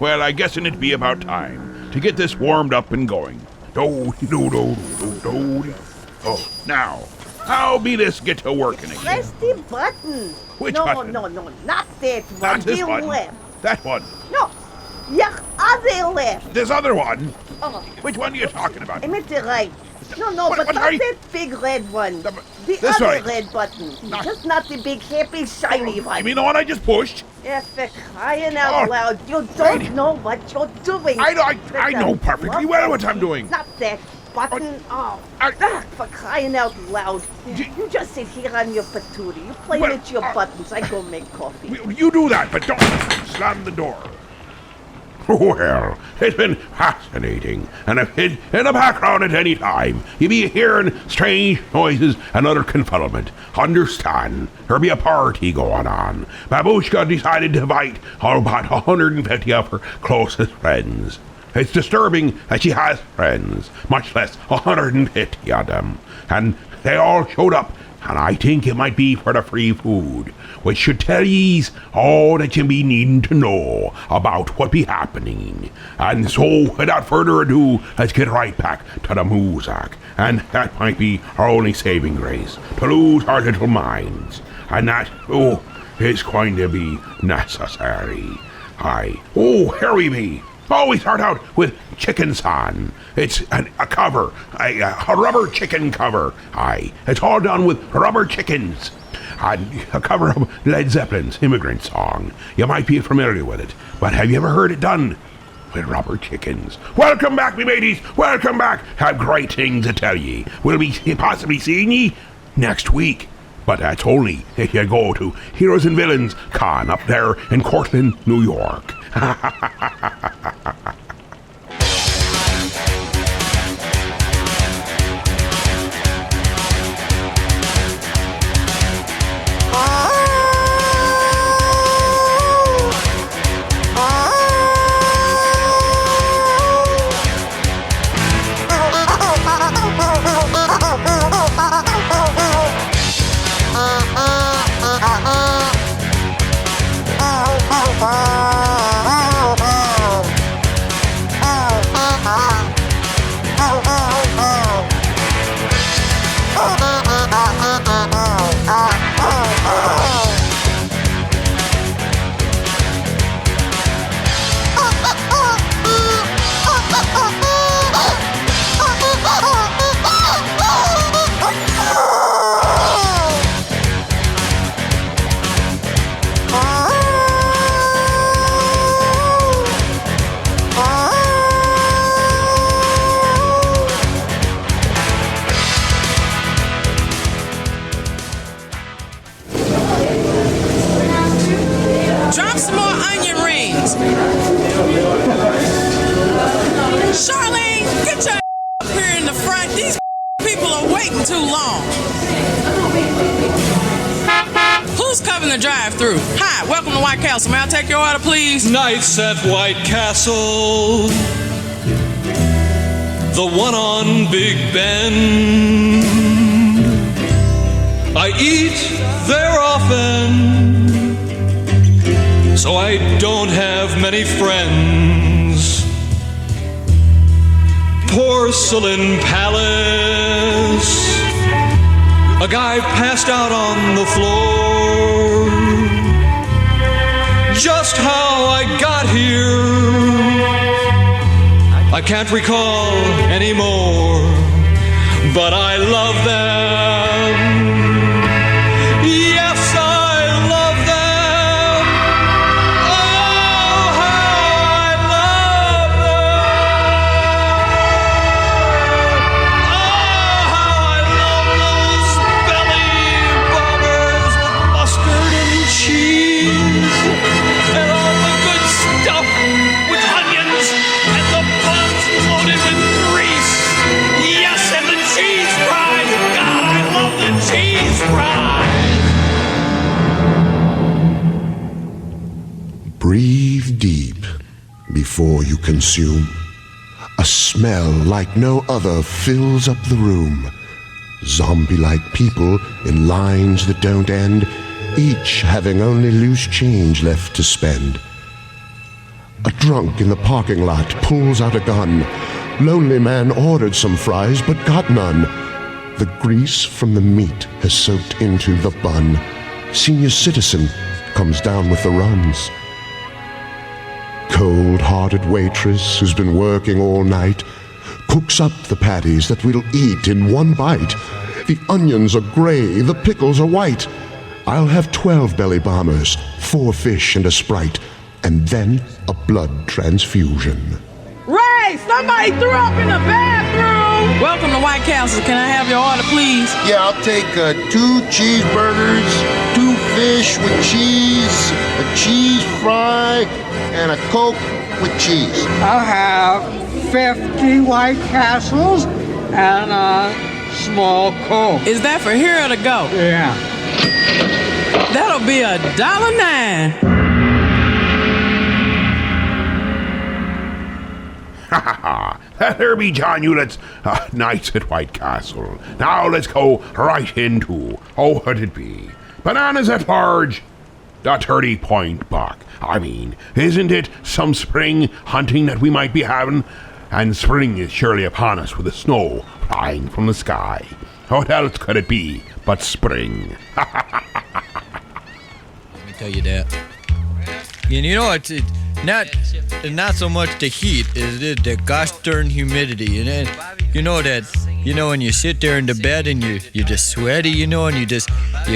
Well, I guess it'd be about time to get this warmed up and going. Do do do do do do. Oh, now, how be this get to working again? Press the button. Which no, button? No, not that one. Not this the one. left. That one. No, your other left. This other one. Oh, Which one are you talking about? I meant the right. No, What- but what not are you- that big red one. The- The this other way. red button. Not- Just not the big, happy, shiny one. You mean the one I just pushed? Yeah, for crying out Oh, loud. You don't righty. know what you're doing. I know perfectly well what I'm doing. Not that button. Oh, for crying out loud. You just sit here on your patootie. You play Well, with your buttons. I go make coffee. You do that, but don't slam the door. Well, it's been fascinating, and if hid in the background at any time, you be hearing strange noises and other confuddlement. Understand, there'll be a party going on. Babushka decided to invite about 150 of her closest friends. It's disturbing that she has friends, much less 150 of them, and they all showed up. And I think it might be for the free food, which should tell yous all that you be needing to know about what be happening. And so, without further ado, let's get right back to the Muzak. And that might be our only saving grace, to lose our little minds. And that, is going to be necessary. Here we be. We start out with Chicken San. It's a cover, a rubber chicken cover. It's all done with rubber chickens. And a cover of Led Zeppelin's Immigrant Song. You might be familiar with it, but have you ever heard it done with rubber chickens? Welcome back, me mateys. Welcome back. Have great things to tell ye. We'll be possibly seeing ye next week. But that's only if you go to Heroes and Villains Con up there in Cortland, New York. Drop some more onion rings. Charlene, get your up here in the front. These people are waiting too long. Who's covering the drive-through? Hi, welcome to White Castle. May I take your order, please? Nights at White Castle, the one on Big Ben. I eat there often, so I don't have many friends. Porcelain Palace, a guy passed out on the floor. Just how I got here, I can't recall anymore, but I love them. Yes, I love them. Oh, how I love them. Oh, how I love those belly bombers with mustard and cheese and all the good stuff with onions and the buns loaded with grease. Yes, and the cheese fries. God, I love the cheese fries. Breathe deep before you consume. A smell like no other fills up the room. Zombie-like people in lines that don't end, each having only loose change left to spend. A drunk in the parking lot pulls out a gun. Lonely man ordered some fries but got none. The grease from the meat has soaked into the bun. Senior citizen comes down with the runs. Cold-hearted waitress who's been working all night cooks up the patties that we'll eat in one bite. The onions are gray, the pickles are white. I'll have 12 belly bombers, 4 fish and a Sprite, and then a blood transfusion. Ray, somebody threw up in the bathroom. Welcome to White Castle. Can I have your order, please? Yeah, I'll take 2 cheeseburgers, 2 fish with cheese, a cheese fry, and a Coke with cheese. I'll have 50 White Castles and a small Coke. Is that for here or to go? Yeah. That'll be $1.09. Ha ha ha! There be John Hewlett's nights at White Castle. Now let's go right into, oh, what it be? Bananas at large, the 30-point buck. I mean, isn't it some spring hunting that we might be having? And spring is surely upon us with the snow flying from the sky. What else could it be but spring? Let me tell you that. And you know, it's not so much the heat, is it the gosh darn humidity. And then, you know when you sit there in the bed and you're just sweaty, you know, and you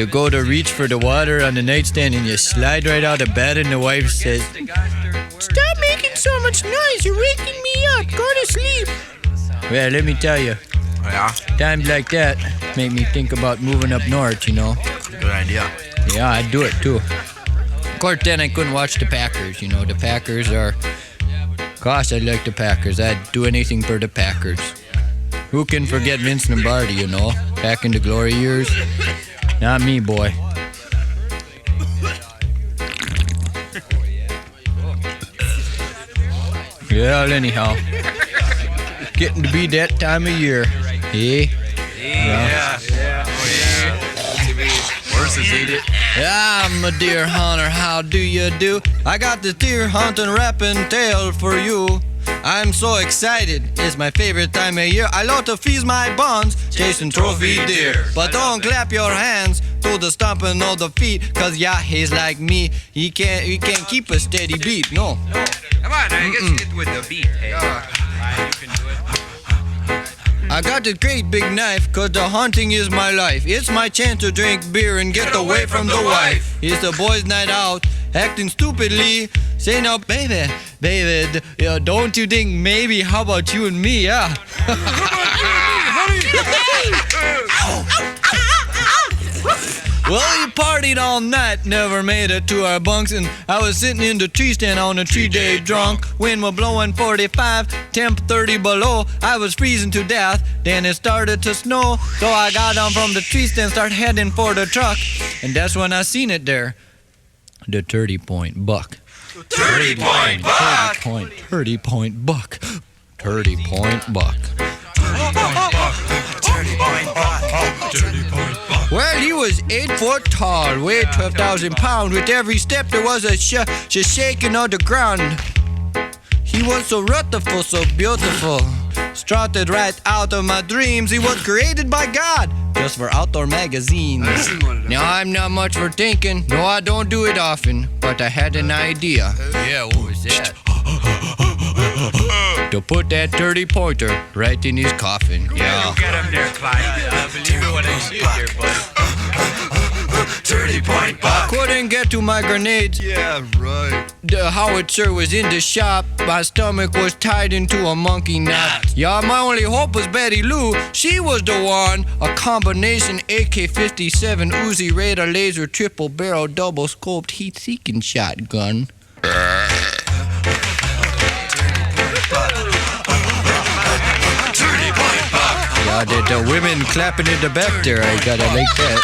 go to reach for the water on the nightstand and you slide right out of bed and the wife says, "Stop making so much noise, you're waking me up, go to sleep." Well, let me tell you, times like that make me think about moving up north, you know. Good idea. Yeah, I'd do it too. Of course, then I couldn't watch the Packers. You know, the Packers are... Gosh, I like the Packers. I'd do anything for the Packers. Who can forget Vince Lombardi, you know? Back in the glory years. Not me, boy. Well, anyhow. Getting to be that time of year. Eh? Yeah. Horses eat it. I'm a deer hunter, how do you do? I got this deer hunting rapping tale for you. I'm so excited, it's my favorite time of year. I love to feast my buns, chasing trophy deer. But don't clap your hands to the stomping of the feet, cause yeah, he's like me, he can't keep a steady beat, no. Come on, now, get with the beat. Hey. You can do it. I got this great big knife, cause the hunting is my life. It's my chance to drink beer and get away from the wife. It's a boys' night out, acting stupidly. Say now, baby, don't you think maybe, how about you and me, yeah? Well, we partied all night, never made it to our bunks, and I was sitting in the tree stand on a 3-day drunk. Wind was blowing 45, temp 30 below. I was freezing to death, then it started to snow. So I got down from the tree stand, start heading for the truck, and that's when I seen it there. The 30-point buck. 30-point buck. 30-point buck. 30-point buck. 30-point buck. Well, he was 8 foot tall, weighed 12,000 pounds. With every step there was a shaking of the ground. He was so rutherful, so beautiful. Strutted right out of my dreams. He was created by God, just for outdoor magazines. Now I'm not much for thinking, no I don't do it often, but I had an idea. Yeah, what was that? To put that 30-pointer right in his coffin. Yeah. Get him there, Clyde. I believe it when I see it here, bud. 30-point buck. Couldn't get to my grenades. Yeah, right. The howitzer was in the shop. My stomach was tied into a monkey knot. Yeah, my only hope was Betty Lou. She was the one. A combination AK-57 Uzi Raider laser triple barrel double scoped heat-seeking shotgun. Yeah, the women clapping in the back there. I gotta like that.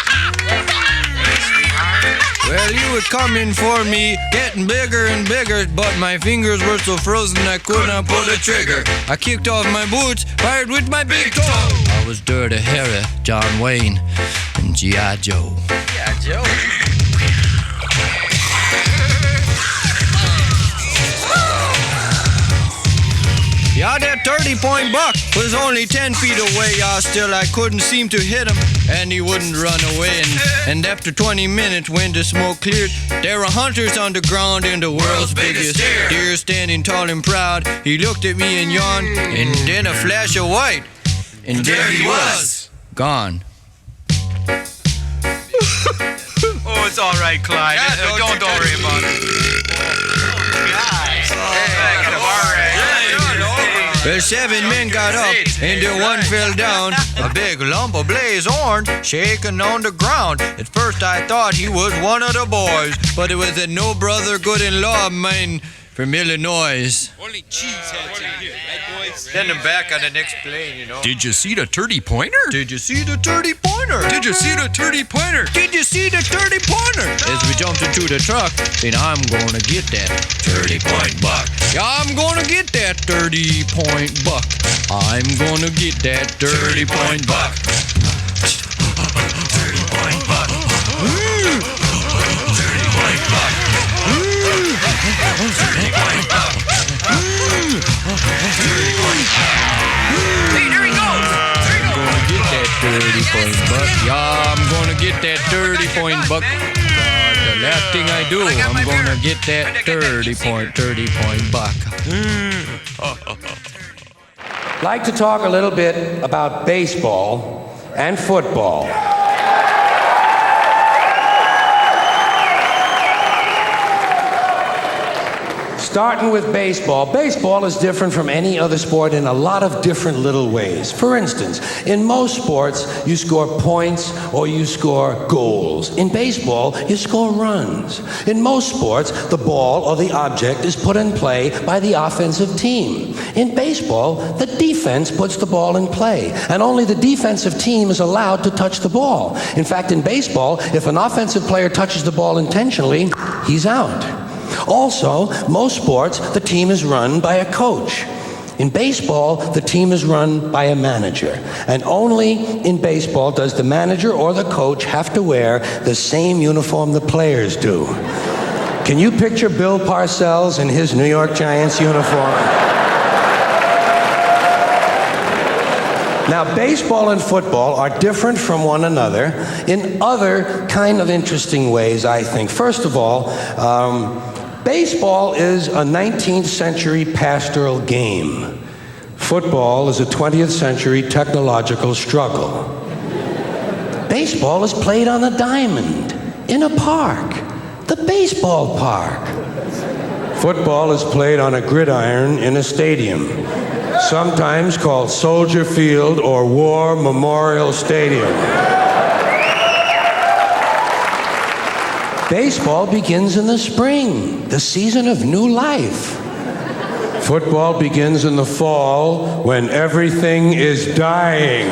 Well, you were coming for me, getting bigger and bigger, but my fingers were so frozen I could not pull the trigger. I kicked off my boots, fired with my big toe. I was Dirty Harry, John Wayne, and G.I. Joe. Yeah, Joe. Now that 30-point buck was only 10 feet away, still I couldn't seem to hit him, and he wouldn't run away. And after 20 minutes, when the smoke cleared, there were hunters on the ground in the world's biggest deer standing tall and proud. He looked at me and yawned, and then a flash of white, and there he was, gone. Oh, it's all right, Clyde. Don't worry about it. Well, 7 men got up, and then one fell down. A big lump of blaze orange shaking on the ground. At first I thought he was one of the boys, but it was a no brother good-in-law of mine from Illinois. Only cheeseheads in here, right, boys? Send him back on the next plane, you know. Did you see the 30-pointer? Did you see the 30-pointer? Did you see the 30-pointer? Did you see the 30-pointer? As we jumped into the truck, then I'm gonna get that 30-point buck. Yeah, I'm gonna get that 30-point buck. I'm gonna get that 30-point buck. 30-point buck. 30-point buck. 30-point buck. 30-point buck. Hey, there he goes! I'm gonna get that 30-point buck. Yeah, I'm gonna get that 30-point buck. The last thing I do, I'm gonna get that 30-point buck. I'd like to talk a little bit about baseball and football. Starting with baseball. Baseball is different from any other sport in a lot of different little ways. For instance, in most sports, you score points or you score goals. In baseball, you score runs. In most sports, the ball or the object is put in play by the offensive team. In baseball, the defense puts the ball in play, and only the defensive team is allowed to touch the ball. In fact, in baseball, if an offensive player touches the ball intentionally, he's out. Also, most sports, the team is run by a coach. In baseball, the team is run by a manager. And only in baseball does the manager or the coach have to wear the same uniform the players do. Can you picture Bill Parcells in his New York Giants uniform? Now, baseball and football are different from one another in other kind of interesting ways, I think. First of all, baseball is a 19th century pastoral game. Football is a 20th century technological struggle. Baseball is played on a diamond, in a park, the baseball park. Football is played on a gridiron in a stadium, sometimes called Soldier Field or War Memorial Stadium. Baseball begins in the spring, the season of new life. Football begins in the fall when everything is dying.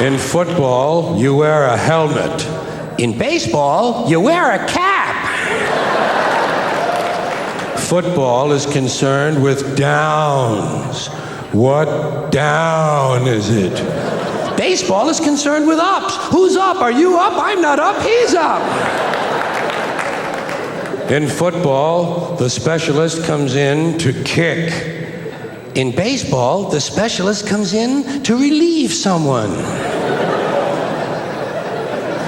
In football, you wear a helmet. In baseball, you wear a cap. Football is concerned with downs. What down is it? Baseball is concerned with ups. Who's up? Are you up? I'm not up. He's up. In football, the specialist comes in to kick. In baseball, the specialist comes in to relieve someone.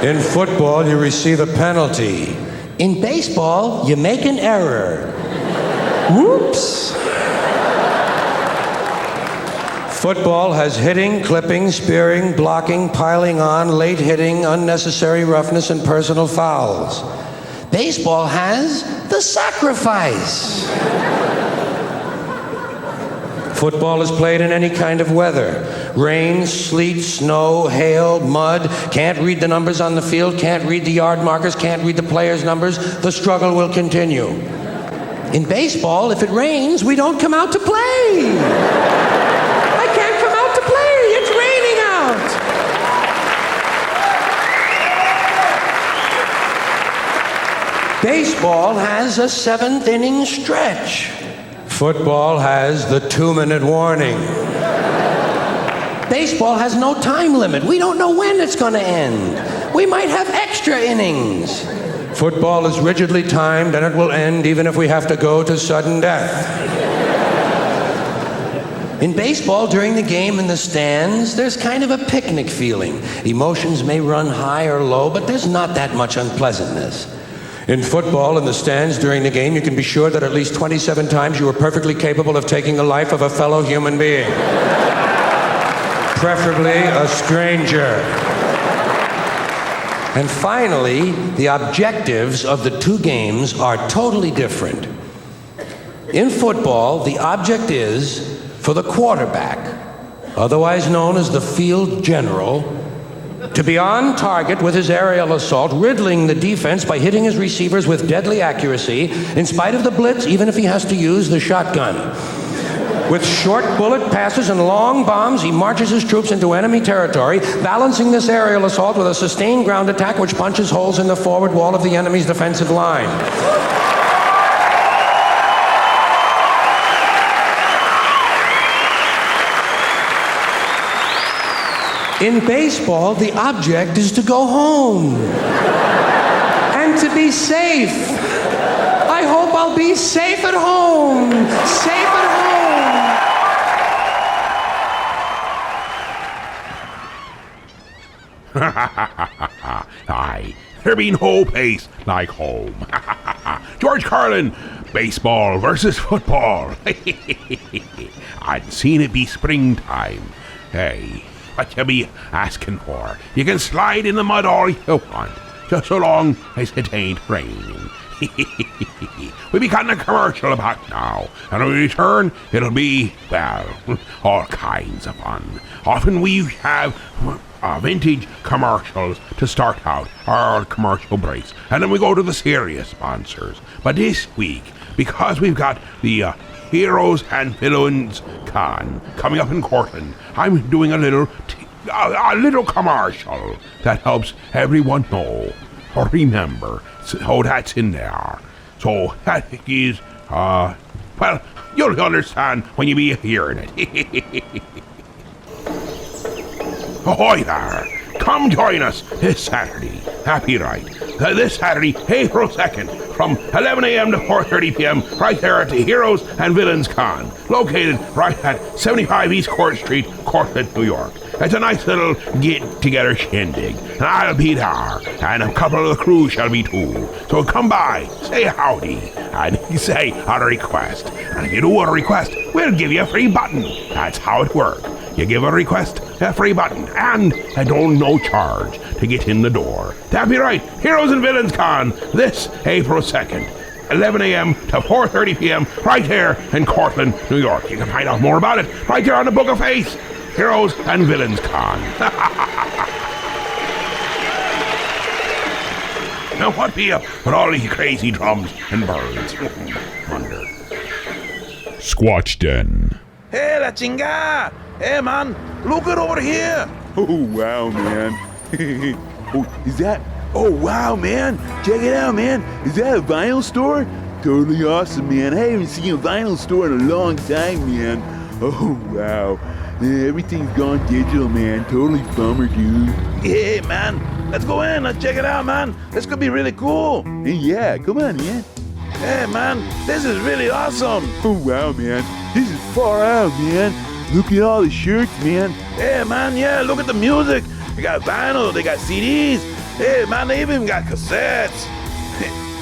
In football, you receive a penalty. In baseball, you make an error. Whoops. Football has hitting, clipping, spearing, blocking, piling on, late hitting, unnecessary roughness, and personal fouls. Baseball has the sacrifice. Football is played in any kind of weather. Rain, sleet, snow, hail, mud. Can't read the numbers on the field, can't read the yard markers, can't read the players' numbers. The struggle will continue. In baseball, if it rains, we don't come out to play. I can't come out to play. It's raining out. Baseball has a 7th inning stretch. Football has the 2-minute warning. Baseball has no time limit. We don't know when it's going to end. We might have extra innings. Football is rigidly timed, and it will end even if we have to go to sudden death. In baseball, during the game in the stands, there's kind of a picnic feeling. Emotions may run high or low, but there's not that much unpleasantness. In football, in the stands during the game, you can be sure that at least 27 times you were perfectly capable of taking the life of a fellow human being. Preferably a stranger. And finally, the objectives of the two games are totally different. In football, the object is for the quarterback, otherwise known as the field general, to be on target with his aerial assault, riddling the defense by hitting his receivers with deadly accuracy, in spite of the blitz, even if he has to use the shotgun. With short bullet passes and long bombs, he marches his troops into enemy territory, balancing this aerial assault with a sustained ground attack which punches holes in the forward wall of the enemy's defensive line. In baseball, the object is to go home and to be safe. I hope I'll be safe at home. Safe at home. Aye, there be no place like home. George Carlin, baseball versus football. I'd seen it be springtime. Hey, what you be asking for? You can slide in the mud all you want, just so long as it ain't raining. We'll be cutting a commercial about now, and when we return, it'll be, well, all kinds of fun. Often we have vintage commercials to start out our commercial breaks, and then we go to the serious sponsors. But this week, because we've got the Heroes and Villains Con coming up in Cortland, I'm doing a little commercial that helps everyone know or remember. So that's in there. So that is, well, you'll understand when you be hearing it. Ahoy there! Come join us this Saturday. Happy right. This Saturday, April 2nd, from 11 a.m. to 4:30 p.m., right there at the Heroes and Villains Con, located right at 75 East Court Street, Cortland, New York. It's a nice little get-together shindig, and I'll be there, and a couple of the crew shall be too. So come by, say howdy, and say a request. And if you do a request, we'll give you a free button. That's how it works. You give a request, a free button, and no charge to get in the door. That'd be right, Heroes and Villains Con, this April 2nd, 11 a.m. to 4:30 p.m., right here in Cortland, New York. You can find out more about it right there on the Book of Face, Heroes and Villains Con. Now what be up with all these crazy drums and birds? Wonder. Squatch Den. Hey, la chinga! Hey, man, look it over here! Oh, wow, man. Oh, is that? Oh, wow, man. Check it out, man. Is that a vinyl store? Totally awesome, man. I haven't seen a vinyl store in a long time, man. Oh, wow. Yeah, everything's gone digital, man. Totally bummer, dude. Hey, man, let's go in. Let's check it out, man. This could be really cool. Hey, yeah, come on, man. Hey, man, this is really awesome. Oh, wow, man. This is far out, man. Look at all the shirts, man. Hey, man, yeah, look at the music. They got vinyl, they got CDs. Hey, man, they even got cassettes.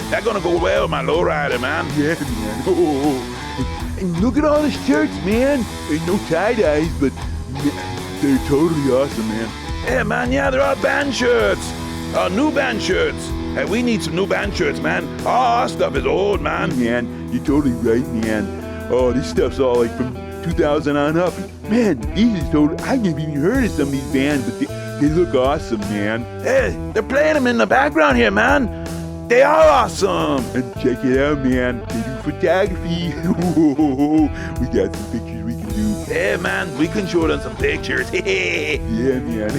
That's gonna go well with my lowrider, man. Yeah, man. Oh. And look at all the shirts, man. There's no tie-dyes, but they're totally awesome, man. Hey, man, yeah, they're all band shirts. New band shirts. Hey, we need some new band shirts, man. All our stuff is old, man. Hey, man, you're totally right, man. Oh, this stuff's all like from 2000 on up. Man, these is totally... I never even heard of some of these bands, but they look awesome, man. Hey, they're playing them in the background here, man. They are awesome. And check it out, man. They do photography. We got some pictures we can do. Hey, man, we can show them some pictures. Yeah, man.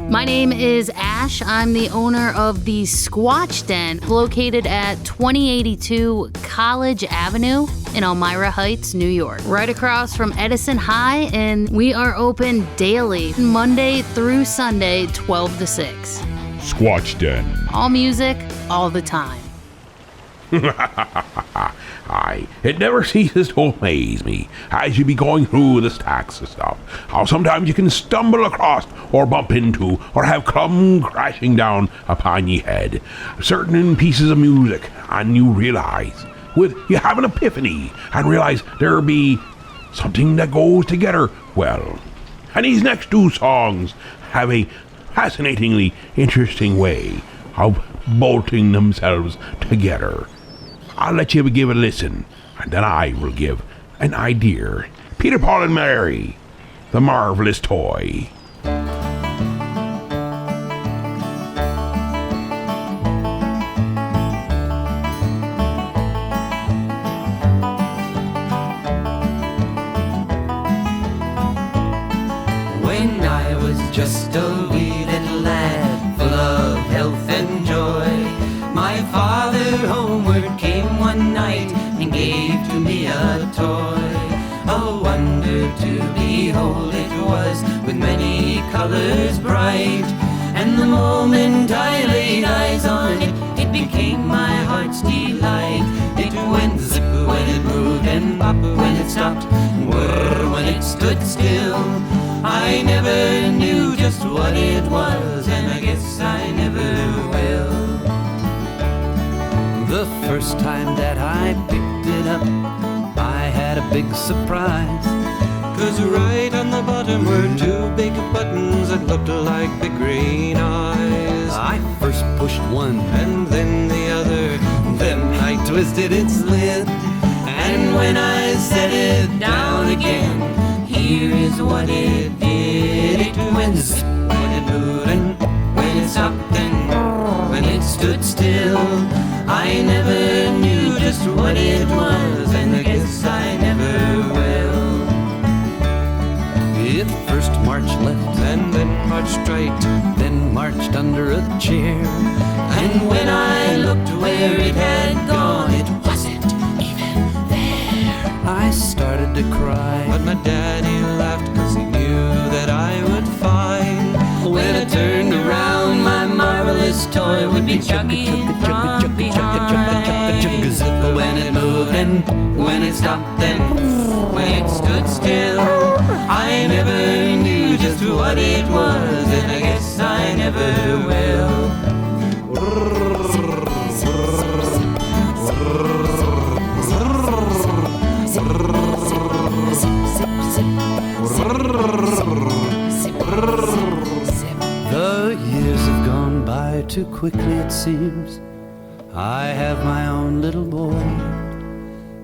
My name is Ash. I'm the owner of the Squatch Den, located at 2082 College Avenue in Elmira Heights, New York, right across from Edison High, and we are open daily, Monday through Sunday, 12 to 6. Squatch Den. All music, all the time. Aye, it never ceases to amaze me as you be going through the stacks of stuff, how sometimes you can stumble across or bump into or have come crashing down upon ye head certain pieces of music, and you realize you have an epiphany and realize there be something that goes together well. And these next two songs have a fascinatingly interesting way of bolting themselves together. I'll let you give it a listen, and then I will give an idea. Peter, Paul, and Mary, the marvelous toy. When I was just a wee little lad, full of health and joy, my father homeward came one night and gave to me a toy. A wonder to behold it was, with many colors bright. And the moment I laid eyes on it, it became my heart's delight. It went zip when it moved and pop when it stopped, and whir when it stood still. I never knew just what it was, and I guess I never will. The first time that I picked it up, I had a big surprise. 'Cause right on the bottom were two big buttons that looked like big green eyes. I first pushed one and then the other, then I twisted its lid. And when I set it down again, here is what it did. It went zip when it moved and when it stopped and when it stood still. I never knew just what it was, and I guess I never will. It first marched left and then marched right, then marched under a chair. And when I looked where it had gone, it wasn't even there. I started to cry, but my daddy laughed 'cause he knew that I would find. When I turned around, my marvelous toy would be chugging from behind. When it moved and when it stopped and when it stood still, I never knew just what it was, and I guess I never will. The years have gone by too quickly, it seems. I have my own little boy,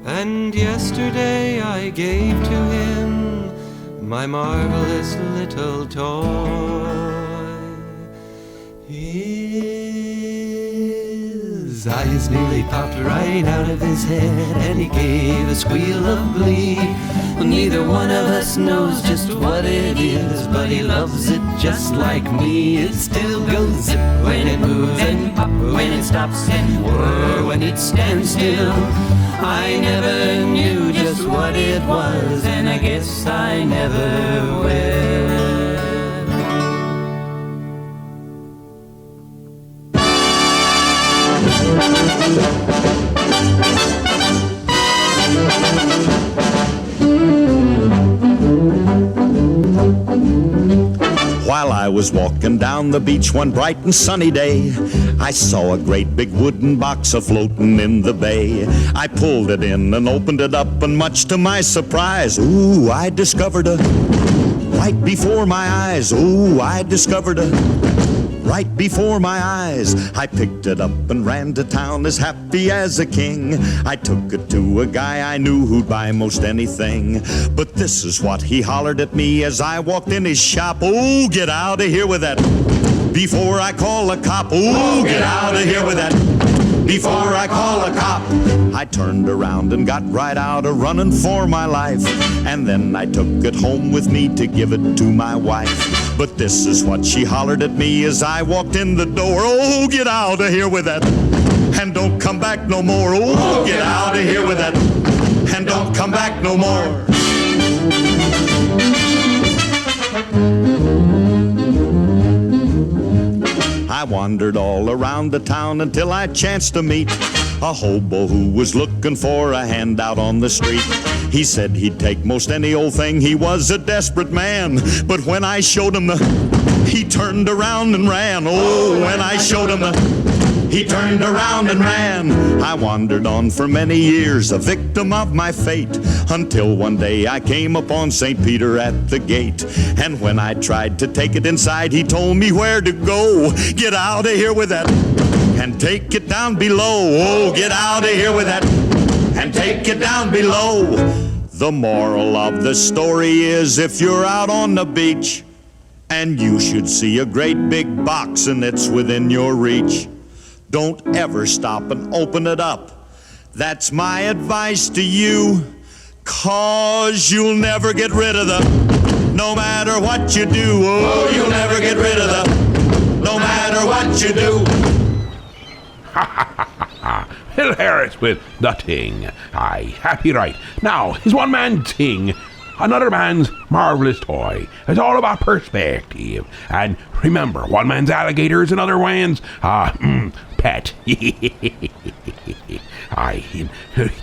and yesterday I gave to him my marvelous little toy. His eyes nearly popped right out of his head, and he gave a squeal of glee. Neither one of us knows just what it is, but he loves it just like me. It still goes zip when it moves and pop when it stops and whir when it stands still. I never knew just what it was, and I guess I never will. While I was walking down the beach one bright and sunny day, I saw a great big wooden box a-floating in the bay. I pulled it in and opened it up, and much to my surprise, ooh, I discovered a right before my eyes. Ooh, I discovered a right before my eyes. I picked it up and ran to town as happy as a king. I took it to a guy I knew who'd buy most anything. But this is what he hollered at me as I walked in his shop. Oh, get out of here with that before I call a cop. Oh, get out of here with that before I call a cop. I turned around and got right out a running for my life, and then I took it home with me to give it to my wife. But this is what she hollered at me as I walked in the door. Oh, get out of here with that, and don't come back no more. Oh, get out of here with that, and don't come back no more. I I wandered all around the town until I chanced to meet a hobo who was looking for a handout on the street. He said he'd take most any old thing, he was a desperate man. But when I showed him he turned around and ran. Oh, when I showed him he turned around and ran. I wandered on for many years, a victim of my fate, until one day I came upon St. Peter at the gate. And when I tried to take it inside, he told me where to go. Get out of here with that and take it down below. Oh, get out of here with that and take it down below. The moral of the story is, if you're out on the beach and you should see a great big box and it's within your reach, don't ever stop and open it up. That's my advice to you, 'cause you'll never get rid of them, no matter what you do. Oh, you'll never get rid of them, no matter what you do. Phil Harris with The Ting. Aye, happy right. Now, his one man's ting, another man's marvelous toy. It's all about perspective. And remember, one man's alligator is another man's, pet. I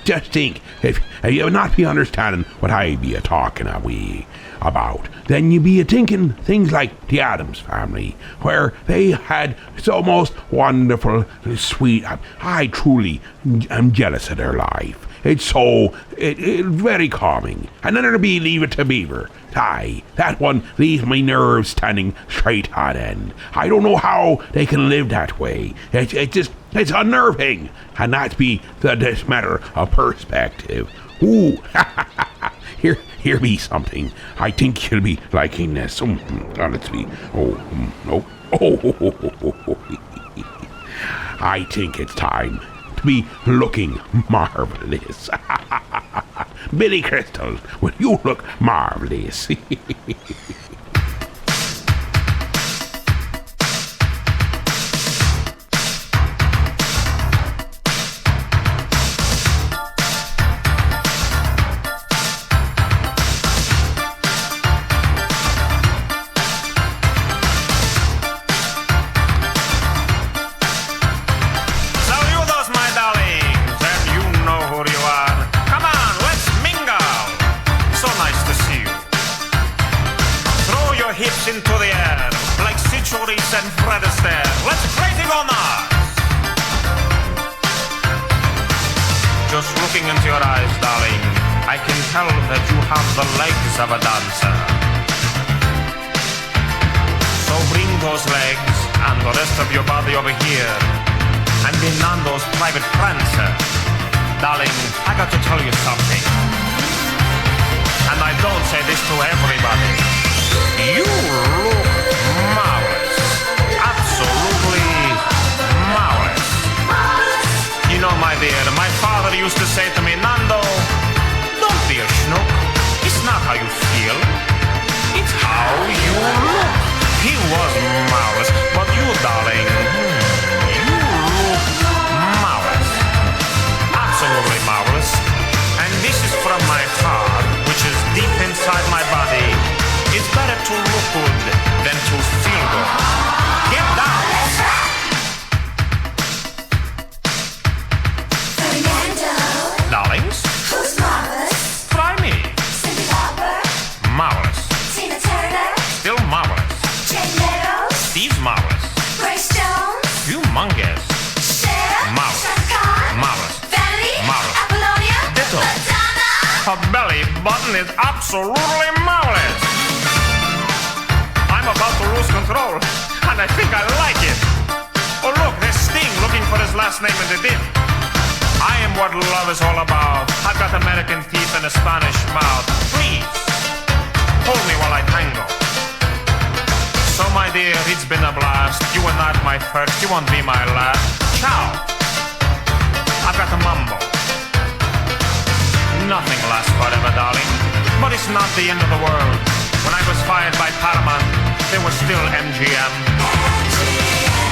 just think, if you would not be understanding what I be a-talking about, then you be a-thinking things like the Addams Family, where they had so most wonderful, sweet, I truly am jealous of their life. It's so, it's very calming. And then there'll be Leave It to Beaver. Aye, that one leaves my nerves standing straight on end. I don't know how they can live that way. It's unnerving. And that's be this matter of perspective. Ooh, here be something. I think you'll be liking this. Let's see. I think it's time to be looking marvelous. Billy Crystal, will you look marvelous? into the air like Cichoris and Fred Astaire. Let's crazy on us. Just looking into your eyes, darling, I can tell that you have the legs of a dancer. So bring those legs and the rest of your body over here and be Nando's private prancer. Darling, I got to tell you something. And I don't say this to everybody. You look marvelous. Absolutely marvelous. You know, my dear, my father used to say to me, Nando, don't be a schnook. It's not how you feel. It's how you look. He was marvelous. But you, darling, you look marvelous. Absolutely marvelous. And this is from my heart, which is deep inside my body. It's better to look good than to feel good. Get down. Fernando. Darlings. Who's marvelous? Try me. Cyndi Lauper. Marvelous. Tina Turner. Still marvelous. Jane Meadows. Steve's marvelous. Grace Jones. Humongous. Cher. Marvelous. Marvelous. Vanity. Marvelous. Apollonia. Ditto. Madonna. Her belly button is absolutely marvelous. I'm about to lose control, and I think I like it. Oh look, there's Sting looking for his last name in the dip. I am what love is all about. I've got American teeth and a Spanish mouth. Please, hold me while I tango. So my dear, it's been a blast. You were not my first, you won't be my last. Ciao. I've got the mambo. Nothing lasts forever, darling. But it's not the end of the world. When I was fired by Paramount, there was still MGM.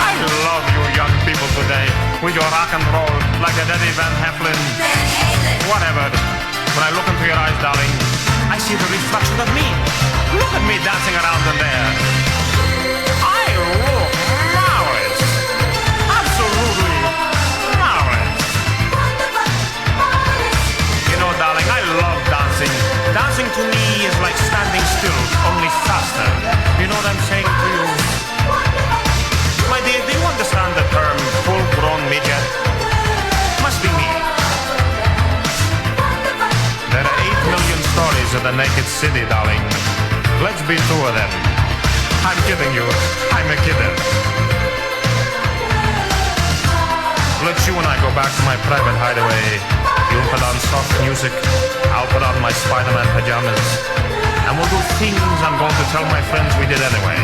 I love you young people today, with your rock and roll, like the Eddie Van Halen. Whatever. When I look into your eyes, darling, I see the reflection of me. Look at me dancing around in there. I look marvelous. naked city, darling. Let's be two of them. I'm kidding you. I'm a kidder. Let you and I go back to my private hideaway. You'll put on soft music. I'll put on my Spider-Man pajamas. And we'll do things I'm going to tell my friends we did anyway.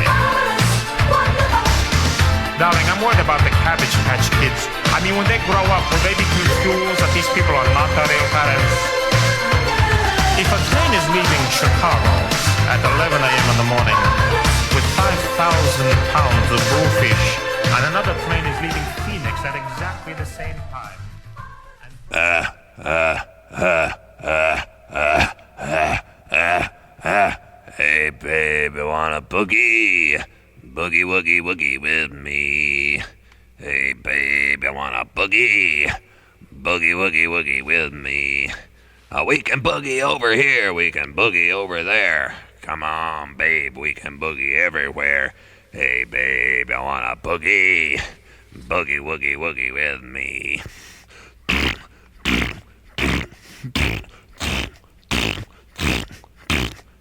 Darling, I'm worried about the Cabbage Patch Kids. I mean, when they grow up, will they be confused that these people are not their real parents? If a train is leaving Chicago at 11 a.m. in the morning with 5,000 pounds of bluefish, and another train is leaving Phoenix at exactly the same time. Hey, babe, you want a boogie? Boogie woogie woogie with me. Hey, babe, you want a boogie? Boogie woogie woogie with me. We can boogie over here, we can boogie over there. Come on, babe, we can boogie everywhere. Hey, babe, you want a boogie? Boogie woogie woogie with me.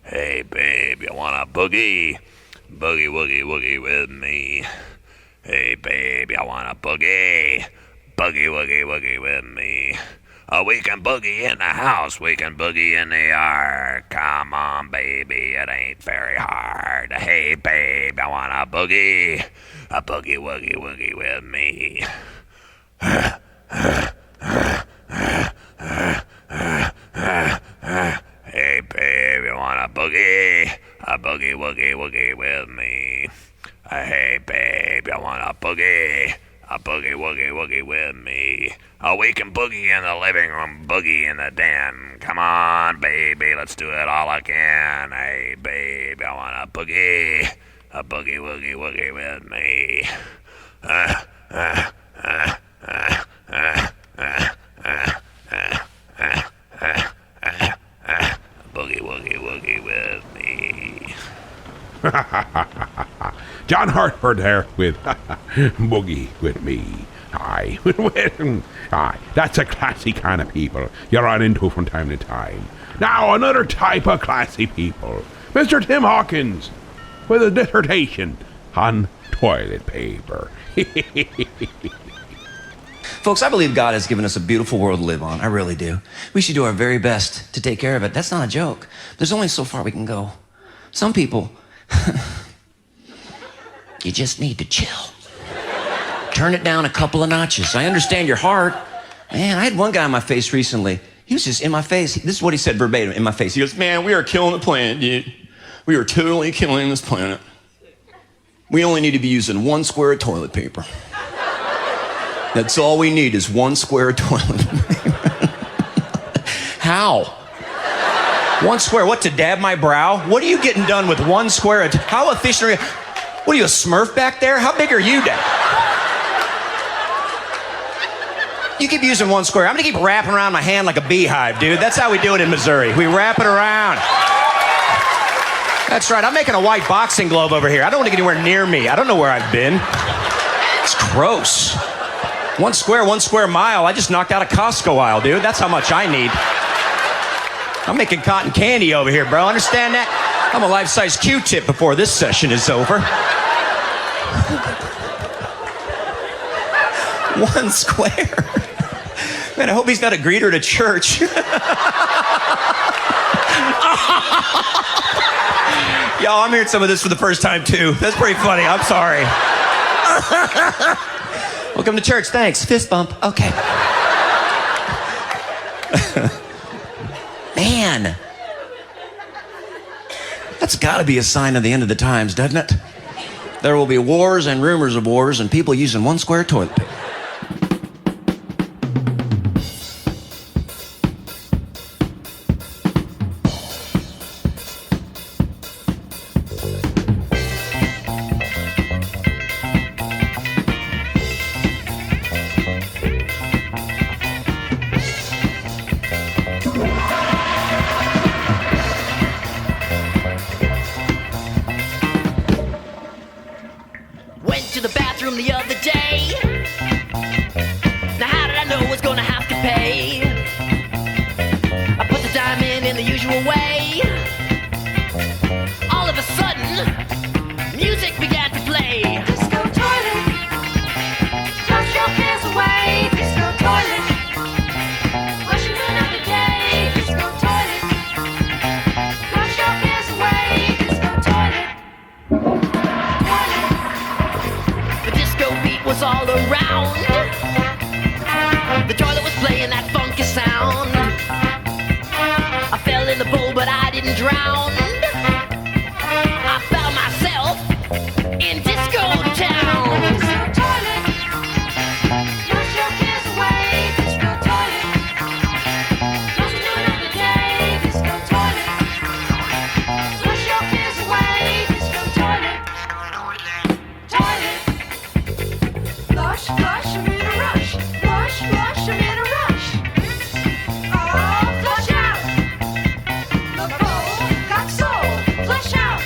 Hey, babe, you want a boogie? Boogie woogie woogie with me. Hey, babe, you want a boogie? Boogie woogie woogie with me. We can boogie in the house, we can boogie in the yard. Come on, baby, it ain't very hard. Hey, babe, I want a boogie woogie woogie with me. Hey, babe, you want a boogie woogie woogie with me. Hey, babe, you want a boogie woogie woogie with me. We can boogie in the living room, boogie in the den. Come on, baby, let's do it all again. Hey, babe, I want a boogie woogie woogie with me. Boogie woogie woogie with me. John Hartford there with Boogie with me. Aye. Aye, that's a classy kind of people you run into from time to time. Now, another type of classy people. Mr. Tim Hawkins with a dissertation on toilet paper. Folks, I believe God has given us a beautiful world to live on. I really do. We should do our very best to take care of it. That's not a joke. There's only so far we can go. Some people, you just need to chill. Turn it down a couple of notches. I understand your heart. Man, I had one guy in my face recently. He was just in my face. This is what he said verbatim in my face. He goes, man, we are killing the planet, dude. We are totally killing this planet. We only need to be using 1 square of toilet paper. That's all we need is 1 square of toilet paper. How? 1 square, what, to dab my brow? What are you getting done with 1 square? How efficient are you? What are you, a Smurf back there? How big are you, Dad? You keep using 1 square. I'm gonna keep wrapping around my hand like a beehive, dude. That's how we do it in Missouri. We wrap it around. That's right, I'm making a white boxing glove over here. I don't want to get anywhere near me. I don't know where I've been. It's gross. 1 square mile. I just knocked out a Costco aisle, dude. That's how much I need. I'm making cotton candy over here, bro. Understand that? I'm a life-size Q-tip before this session is over. 1 square. Man, I hope he's not a greeter at a church. Y'all, I'm hearing some of this for the first time, too. That's pretty funny. I'm sorry. Welcome to church. Thanks. Fist bump. Okay. Man. That's got to be a sign of the end of the times, doesn't it? There will be wars and rumors of wars and people using 1 square toilet paper. Went to the bathroom the other day. Now how did I know I was gonna have to pay? I put the dime in the usual way. music began to play. Disco toilet, flush your cares away. Disco toilet, washing another day. Disco toilet, flush your cares away. Disco toilet, The disco beat was all around. The toilet was playing that funky sound. I fell in the bowl, but I didn't drown. I found myself in disco town. disco toilet, flush your cares away. Disco toilet, washing another day. Disco toilet, flush your cares away. Disco toilet, toilet, flush, flush, I'm in a rush. Flush, flush, I'm in a rush. Oh, flush out. The bowl got sold. Flush out.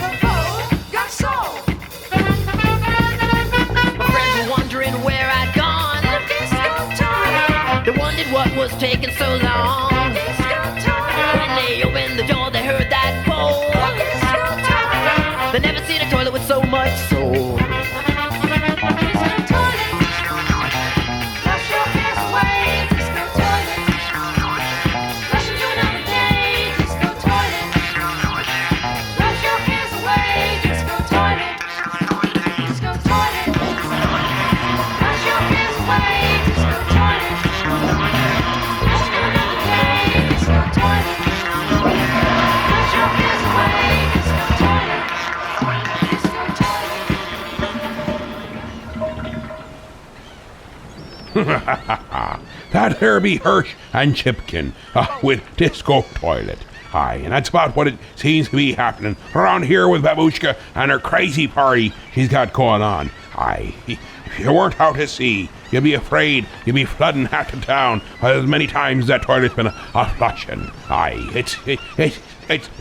The bowl got sold. My friends were wondering where I'd gone. Disco toilet, They wondered what was taking so long. disco toilet, When they opened the door, they heard that bowl. disco toilet, They never seen a toilet with so much soul. disco toilet. Flush your cares away. Disco toilet, flush into another day. Disco toilet, flush your cares away. Disco toilet, disco toilet, flush your cares away. Disco toilet, flush into another day. Disco toilet, flush your cares away. Disco toilet, disco toilet. That there be Hirsch and Chipkin with Disco Toilet. Aye, and that's about what it seems to be happening around here with Babushka and her crazy party she's got going on. Aye, if you weren't out to sea, you'd be afraid you'd be flooding half the town as many times that toilet's been a-flushing. Aye, it's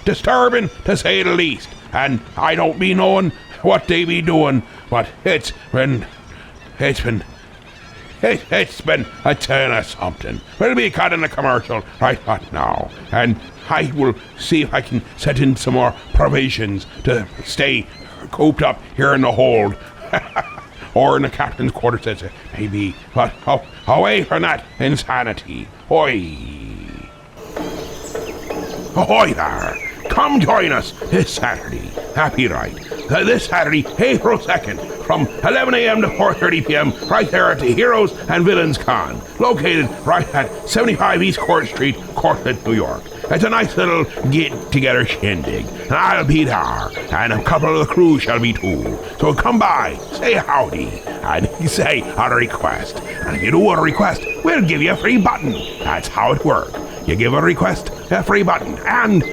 disturbing to say the least, and I don't be knowing what they be doing, but it's been a ton of something. We'll be cutting the commercial right about now, and I will see if I can set in some more provisions to stay cooped up here in the hold. Or in the captain's quarters, maybe. But away from that insanity. Oi! Ahoy there! Come join us this Saturday. Happy right. This Saturday, April 2nd, from 11 a.m. to 4:30 p.m. right there at the Heroes and Villains Con, located right at 75 East Court Street, Cortland, New York. It's a nice little get-together shindig, and I'll be there, and a couple of the crew shall be too. So come by, say howdy, and say a request. And if you do a request, we'll give you a free button. That's how it works. You give a request, a free button, and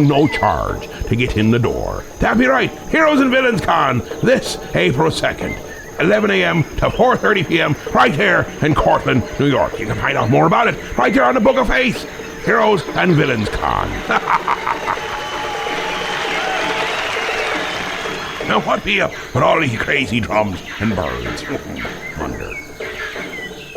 no charge to get in the door. That'd be right, Heroes and Villains Con, this April 2nd, 11 a.m. to 4:30 p.m. right here in Cortland, New York. You can find out more about it right there on the Book of Face, Heroes and Villains Con. Now what be up with all these crazy drums and birds? Wonder.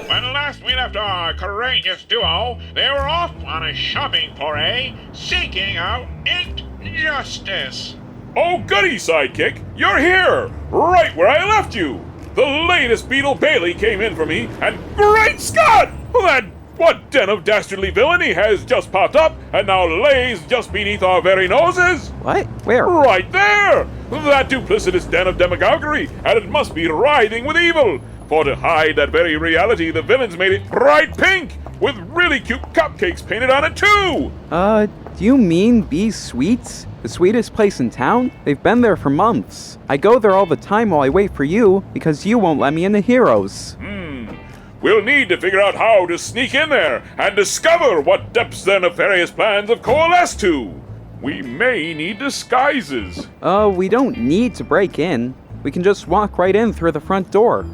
When last we left our courageous duo, they were off on a shopping foray, seeking out injustice. Oh, goody, sidekick! You're here! Right where I left you! The latest Beetle Bailey came in for me, and great Scott! That what den of dastardly villainy has just popped up, and now lays just beneath our very noses? What? Where? Right there! That duplicitous den of demagoguery, and it must be writhing with evil! For to hide that very reality, the villains made it bright pink, with really cute cupcakes painted on it too! Do you mean Bee's Sweets? The sweetest place in town? They've been there for months. I go there all the time while I wait for you, because you won't let me into Heroes. We'll need to figure out how to sneak in there, and discover what depths their nefarious plans have coalesced to. We may need disguises. We don't need to break in. We can just walk right in through the front door.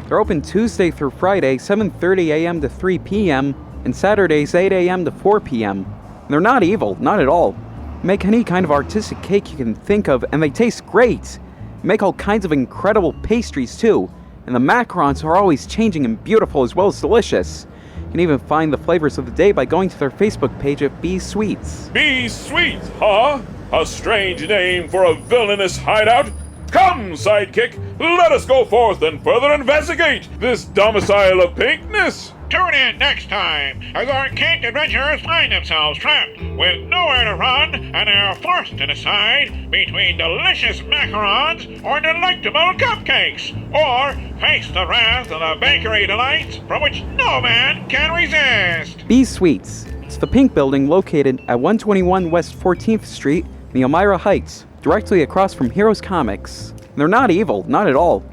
They're open Tuesday through Friday, 7:30 a.m. to 3 p.m., and Saturdays, 8 a.m. to 4 p.m. They're not evil, not at all. Make any kind of artistic cake you can think of, and they taste great. Make all kinds of incredible pastries, too. And the macarons are always changing and beautiful as well as delicious. You can even find the flavors of the day by going to their Facebook page at Bee's Sweets. Bee's Sweets, huh? A strange name for a villainous hideout. Come, sidekick, let us go forth and further investigate this domicile of pinkness. Tune in next time as our kinked adventurers find themselves trapped with nowhere to run and are forced to decide between delicious macarons or delectable cupcakes, or face the wrath of the bakery delights from which no man can resist. B Sweets. It's the Pink Building located at 121 West 14th Street, in Elmira Heights, directly across from Heroes Comics. They're not evil, not at all.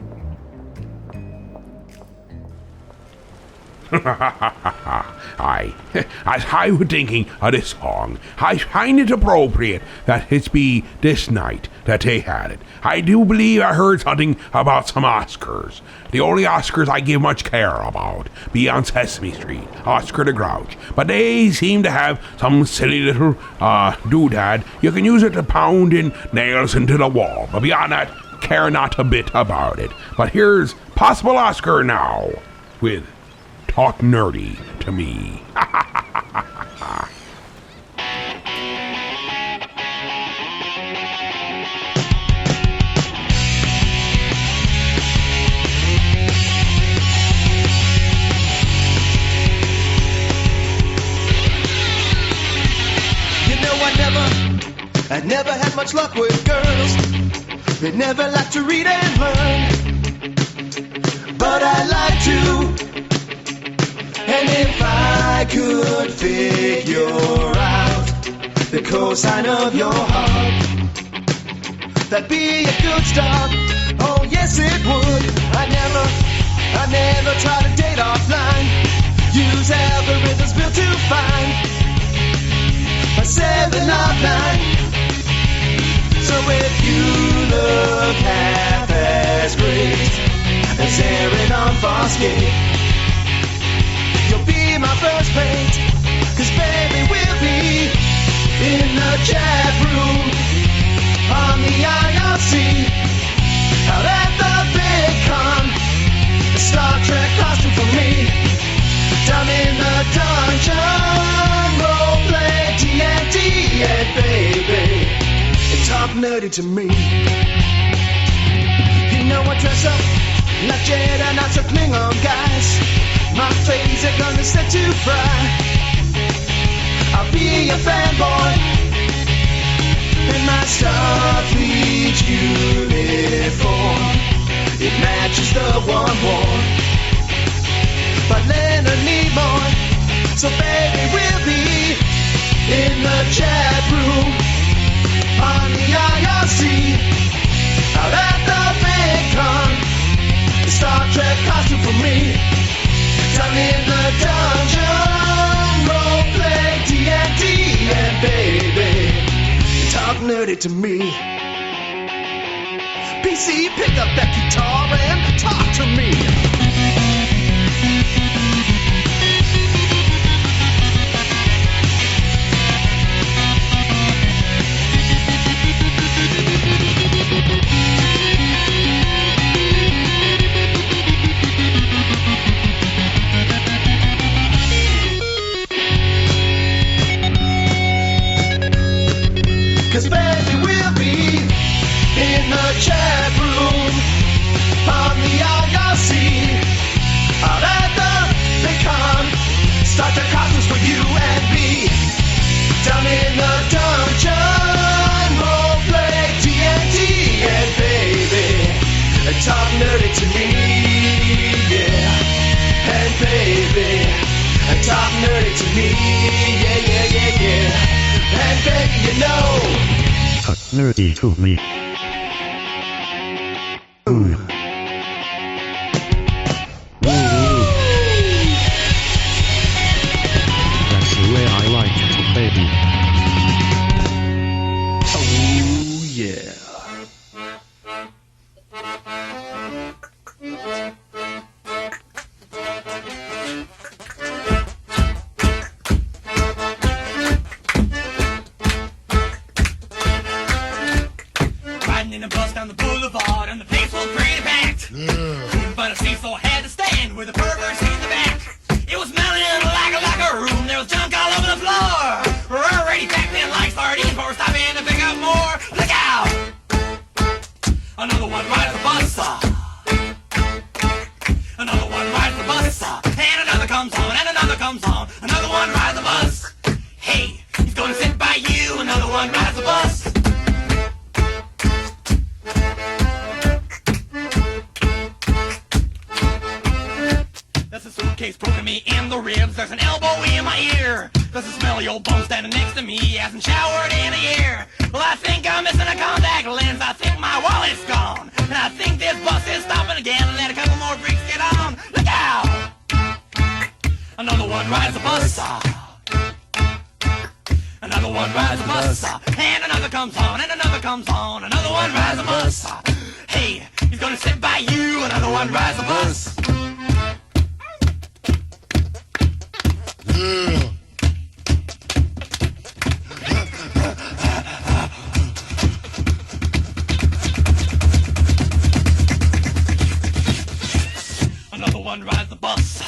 As I was thinking of this song, I find it appropriate that it be this night that they had it. I do believe I heard something about some Oscars. The only Oscars I give much care about be on Sesame Street, Oscar the Grouch. But they seem to have some silly little doodad. You can use it to pound in nails into the wall. But beyond that, care not a bit about it. But here's possible Oscar now with Talk Nerdy to Me. I never had much luck with girls. They never liked to read and learn, but I like to. And if I could figure out the cosine of your heart, that'd be a good start. Oh yes it would. I never try to date offline. Use algorithms built to find a 7 or 9. So if you look half as great as Aaron on Farscape, you'll be my first mate. 'Cause baby we'll be in the chat room on the IRC, out at the big con, the Star Trek costume for me, down in the dungeon, roleplay TNT, and baby, talk nerdy to me. You know I dress up like Jedi Knights or Klingon guys. My face are gonna set to fry. I'll be a fanboy in my Starfleet uniform. It matches the one worn by Leonard Nimoy. So baby we'll be in the chat room on the IRC, out at the big con, the Star Trek costume for me, down in the dungeon, roleplay TNT, and baby, talk nerdy to me. PC, pick up that guitar and talk to me. Chat room on the IRC, out at the big con, start the costumes for you and me, down in the dungeon, roleplay TNT, and baby, talk nerdy to me, yeah, and baby, talk nerdy to me, yeah, and baby, you know, talk nerdy to me. Ooh. That's the way I like it, baby. Oh yeah. Riding in a bus down the boulevard and the place was pretty packed. But a seat so had to stand with a perverse in the back. It was smelling like a room. There was junk all over the floor. Already packed in like sardines, for stopping to pick up more. Another one rides the bus. Another one rides the bus. And another comes on, and another comes on. Another one rides the bus. Hey, he's gonna sit by you. Another one rides the bus. There's a suitcase poking me in the ribs. There's an elbow in my ear. There's a smelly old bum standing next to me. He hasn't showered in a year. Well, I think I'm missing a contact lens. I think my wallet's gone. And I think this bus is stopping again. Let a couple more freaks get on. Look out! Another one rides the bus. Another one rides the bus. And another comes on, and another comes on. Another one rides the bus. Hey, he's gonna sit by you. Another one rides the bus. Yeah. Another one rides the bus.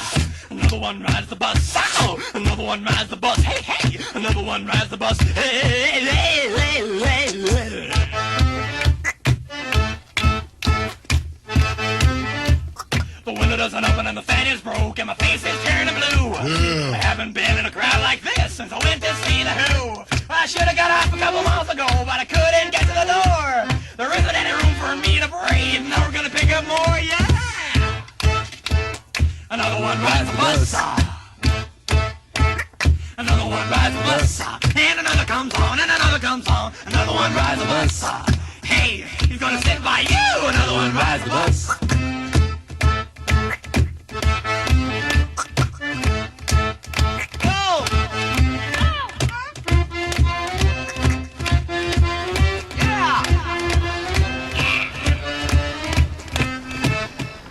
Another one rides the bus. Oh, another one rides the bus. Hey, hey. Another one rides the bus. Hey, hey, hey, hey, hey, hey. The window doesn't open and the fan is broke and my face is turning blue. I haven't been in a crowd like this since I went to see The Who. I should have got off a couple months ago, but I couldn't get to the door. There isn't any room for me to breathe. Now we're gonna pick up more, yeah. Another one rides the bus. Another one rides the bus. And another comes on, and another comes on. Another one rides the bus. Hey, he's gonna sit by you. Another one rides the bus.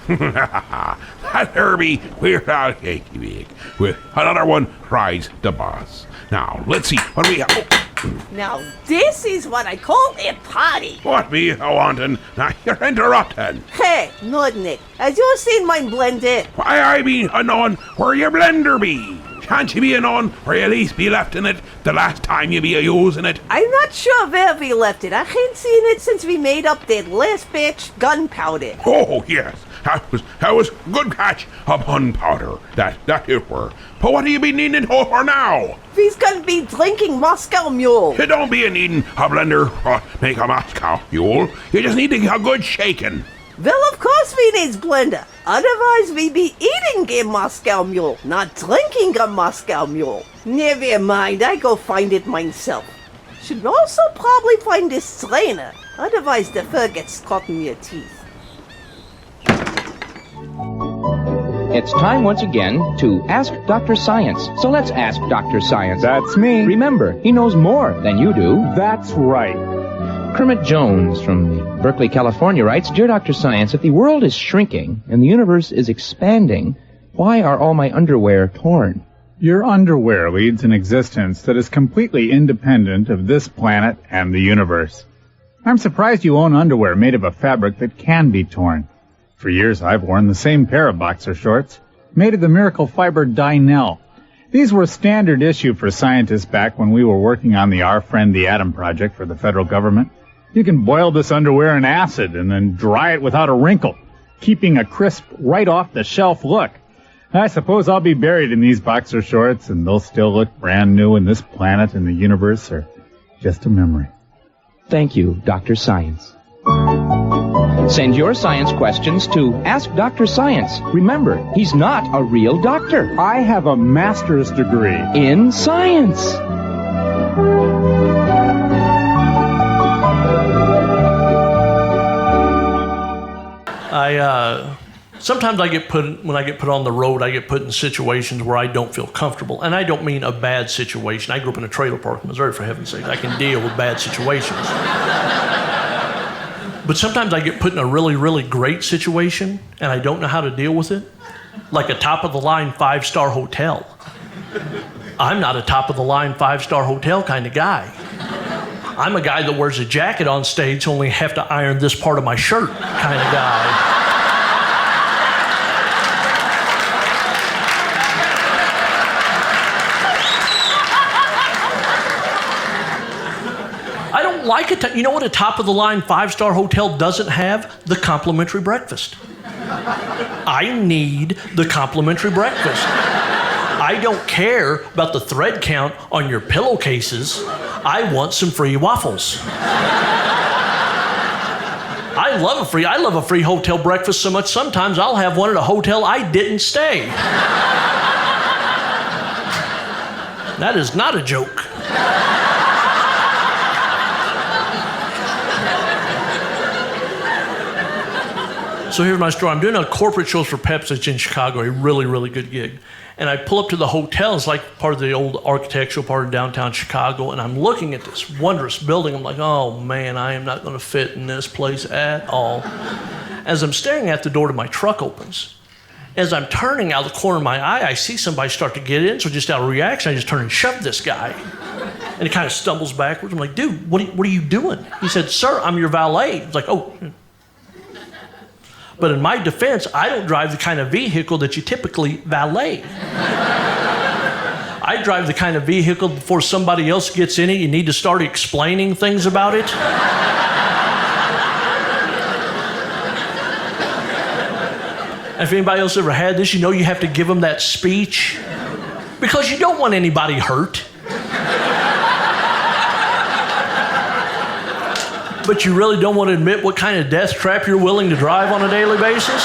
That Herbie Weird Al Yankovic with another one rides the bus. Now, let's see what we have. Oh. Now, this is what I call a party. What be you wanting? Now, you're interrupting. Hey, Nudnik, has you seen my blender? Why, I be unknown where your blender be. Can't you be unknown where you at least be left in it the last time you be a-using it? I'm not sure where we left it. I ain't seen it since we made up that last batch gunpowder. Oh, yes. That was good catch of gunpowder. That it were. But what do you be needing it for now? We's gonna be drinking Moscow Mule. You don't be needing a blender to make a Moscow Mule. You just need to get a good shaking. Well, of course we need blender. Otherwise we be eating a Moscow Mule, not drinking a Moscow Mule. Never mind, I go find it myself. Should also probably find this strainer. Otherwise the fur gets caught in your teeth. It's time once again to Ask Dr. Science. So let's ask Dr. Science. That's me. Remember, he knows more than you do. That's right. Kermit Jones from Berkeley, California writes, Dear Dr. Science, if the world is shrinking and the universe is expanding, why are all my underwear torn? Your underwear leads an existence that is completely independent of this planet and the universe. I'm surprised you own underwear made of a fabric that can be torn. For years, I've worn the same pair of boxer shorts, made of the miracle fiber Dynel. These were standard issue for scientists back when we were working on the Our Friend the Atom project for the federal government. You can boil this underwear in acid and then dry it without a wrinkle, keeping a crisp, right-off-the-shelf look. I suppose I'll be buried in these boxer shorts, and they'll still look brand new, and this planet and the universe are just a memory. Thank you, Dr. Science. Send your science questions to Ask Dr. Science. Remember, he's not a real doctor. I have a master's degree in science. Sometimes when I get put on the road, I get put in situations where I don't feel comfortable. And I don't mean a bad situation. I grew up in a trailer park in Missouri, for heaven's sake. I can deal with bad situations. But sometimes I get put in a really, really great situation, and I don't know how to deal with it. Like a top-of-the-line 5-star hotel. I'm not a top-of-the-line 5-star hotel kind of guy. I'm a guy that wears a jacket on stage, only have to iron this part of my shirt kind of guy. I don't like You know what a top-of-the-line 5-star hotel doesn't have? The complimentary breakfast. I need the complimentary breakfast. I don't care about the thread count on your pillowcases. I want some free waffles. I love a free hotel breakfast so much sometimes I'll have one at a hotel I didn't stay. That is not a joke. So here's my story. I'm doing a corporate show for Pepsi in Chicago, a really, really good gig. And I pull up to the hotel. It's like part of the old architectural part of downtown Chicago. And I'm looking at this wondrous building. I'm like, oh man, I am not going to fit in this place at all. As I'm staring at the door to my truck opens, as I'm turning out the corner of my eye, I see somebody start to get in. So just out of reaction, I just turn and shove this guy. And he kind of stumbles backwards. I'm like, dude, what are you doing? He said, sir, I'm your valet. I was like, oh. But in my defense, I don't drive the kind of vehicle that you typically valet. I drive the kind of vehicle before somebody else gets in it, you need to start explaining things about it. If anybody else ever had this, you know you have to give them that speech because you don't want anybody hurt. But you really don't want to admit what kind of death trap you're willing to drive on a daily basis?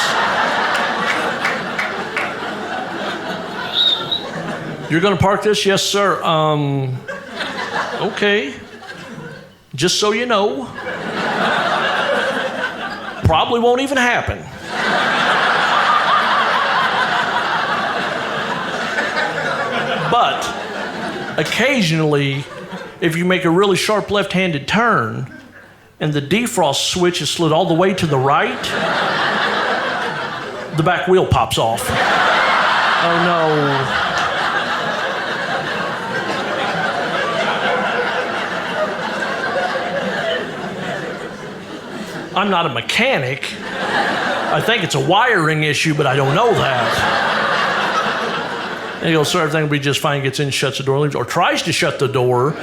You're going to park this? Yes, sir. Okay. Just so you know. Probably won't even happen. But occasionally, if you make a really sharp left-handed turn, and the defrost switch is slid all the way to the right, the back wheel pops off. Oh no. I'm not a mechanic. I think it's a wiring issue, but I don't know that. And he goes, sir, everything will be just fine. Gets in, shuts the door, leaves, or tries to shut the door.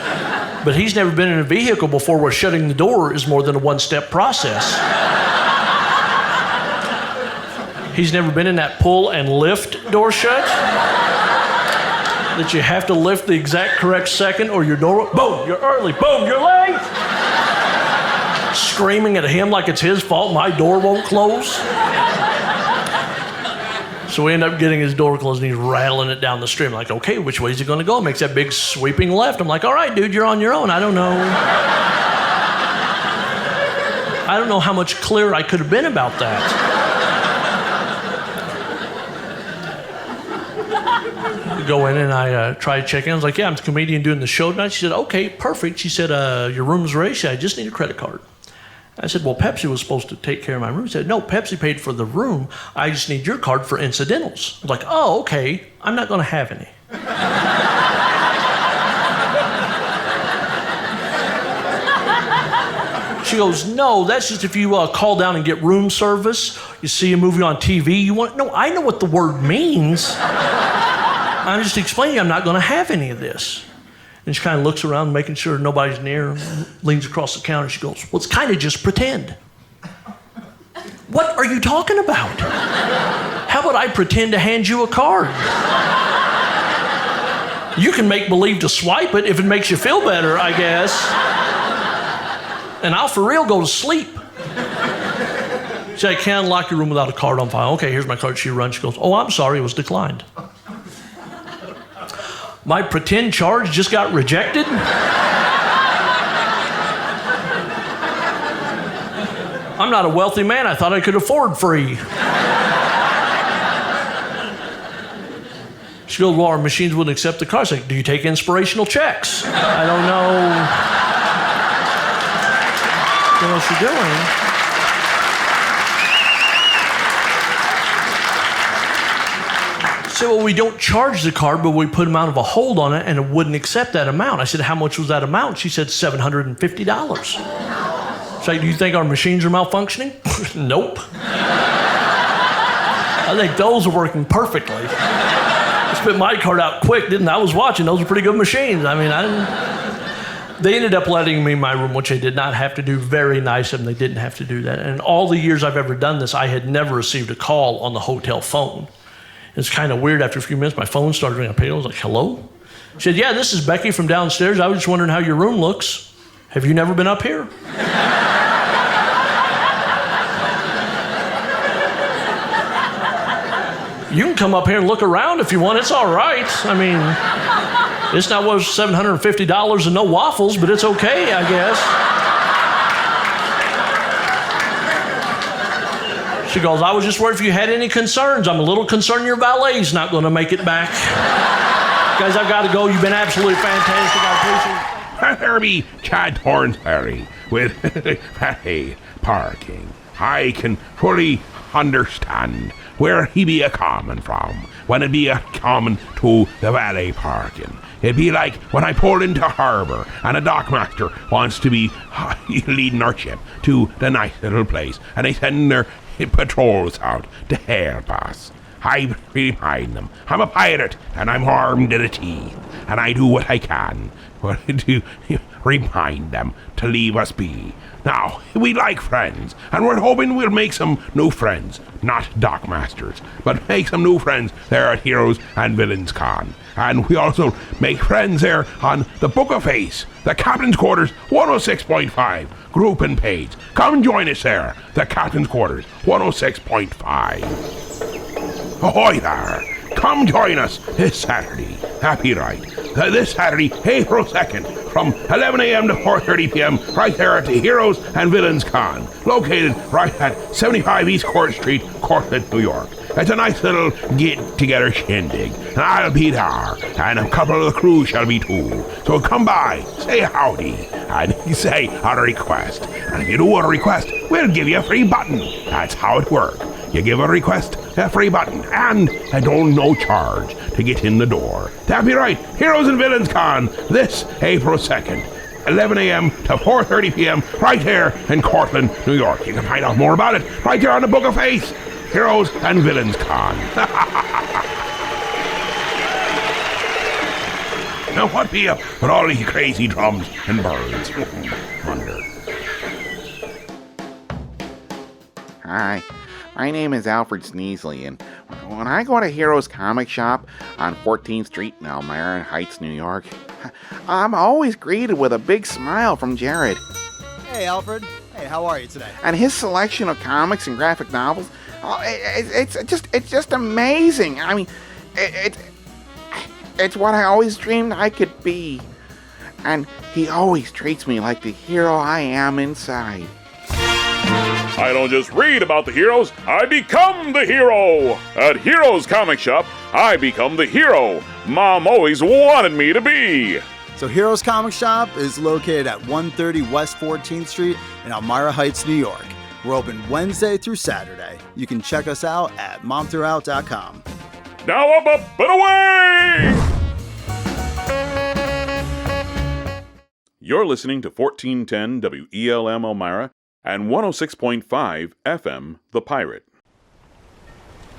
But he's never been in a vehicle before where shutting the door is more than a one-step process. He's never been in that pull and lift door shut. That you have to lift the exact correct second or your door, boom, you're early, boom, you're late. Screaming at him like it's his fault my door won't close. So we end up getting his door closed, and he's rattling it down the street. I'm like, okay, which way is he going to go? Makes that big sweeping left. I'm like, all right, dude, you're on your own. I don't know. I don't know how much clearer I could have been about that. I go in and I try to check in. I was like, yeah, I'm the comedian doing the show tonight. She said, okay, perfect. She said, your room's ready. She said, I just need a credit card. I said, well, Pepsi was supposed to take care of my room. He said, no, Pepsi paid for the room. I just need your card for incidentals. I was like, oh, okay. I'm not going to have any. She goes, no, that's just if you call down and get room service. You see a movie on TV. You want? No, I know what the word means. I'm just explaining I'm not going to have any of this. And she kind of looks around, making sure nobody's near, leans across the counter. She goes, well, it's kind of just pretend. What are you talking about? How about I pretend to hand you a card? You can make believe to swipe it if it makes you feel better, I guess. And I'll for real go to sleep. She said, I can't unlock your room without a card on file. Okay, here's my card. She runs. She goes, oh, I'm sorry, it was declined. My pretend charge just got rejected? I'm not a wealthy man. I thought I could afford free. She goes, well, our machines wouldn't accept the card. I said, do you take inspirational checks? I don't know what else you're doing. She said, well, we don't charge the card, but we put an amount of a hold on it, and it wouldn't accept that amount. I said, how much was that amount? She said, $750. So do you think our machines are malfunctioning? Nope. I think those are working perfectly. I spit my card out quick, didn't I? I was watching. Those are pretty good machines. I mean, They ended up letting me in my room, which they did not have to do. Very nice of them. They didn't have to do that. And all the years I've ever done this, I had never received a call on the hotel phone. It's kind of weird. After a few minutes, my phone started ringing. I was like, hello? She said, yeah, this is Becky from downstairs. I was just wondering how your room looks. Have you never been up here? You can come up here and look around if you want. It's all right. I mean, it's not worth $750 and no waffles, but it's okay, I guess. She goes, I was just worried if you had any concerns. I'm a little concerned your valet's not going to make it back. Guys, I've got to go. You've been absolutely fantastic. I appreciate it. There be Chad Thornsberry with valet parking. I can fully understand where he be a coming from when it be a coming to the valet parking. It'd be like when I pull into harbour and a dockmaster wants to be leading our ship to the nice little place and they send their patrols out to help us. I remind them I'm a pirate and I'm armed to the teeth and I do what I can to remind them to leave us be. Now, we like friends, and we're hoping we'll make some new friends, not dockmasters, but make some new friends there at Heroes and Villains Con. And we also make friends there on the Book of Face, the Captain's Quarters 106.5 group and page. Come join us there, the Captain's Quarters 106.5. Ahoy there! Come join us this Saturday. Happy right. This Saturday, April 2nd, from 11 a.m. to 4:30 p.m., right there at the Heroes and Villains Con, located right at 75 East Court Street, Cortland, New York. It's a nice little get-together shindig, and I'll be there, and a couple of the crew shall be too. So come by, say howdy, and say a request. And if you do a request, we'll give you a free button. That's how it works. You give a request, a free button, and no charge to get in the door. That'd be right, Heroes and Villains Con, this April 2nd, 11 a.m. to 4:30 p.m., right here in Cortland, New York. You can find out more about it right there on the Book of Face, Heroes and Villains Con. Now what be up with all these crazy drums and birds? Wonder. Hi. My name is Alfred Sneasley, and when I go to Heroes Comic Shop on 14th Street in Elmira Heights, New York, I'm always greeted with a big smile from Jared. Hey, Alfred. Hey, how are you today? And his selection of comics and graphic novels, it's just amazing. I mean, it's what I always dreamed I could be. And he always treats me like the hero I am inside. I don't just read about the heroes, I become the hero! At Heroes Comic Shop, I become the hero Mom always wanted me to be! So Heroes Comic Shop is located at 130 West 14th Street in Elmira Heights, New York. We're open Wednesday through Saturday. You can check us out at momthroughout.com. Now up and away! You're listening to 1410 WELM Elmira and 106.5 FM, The Pirate.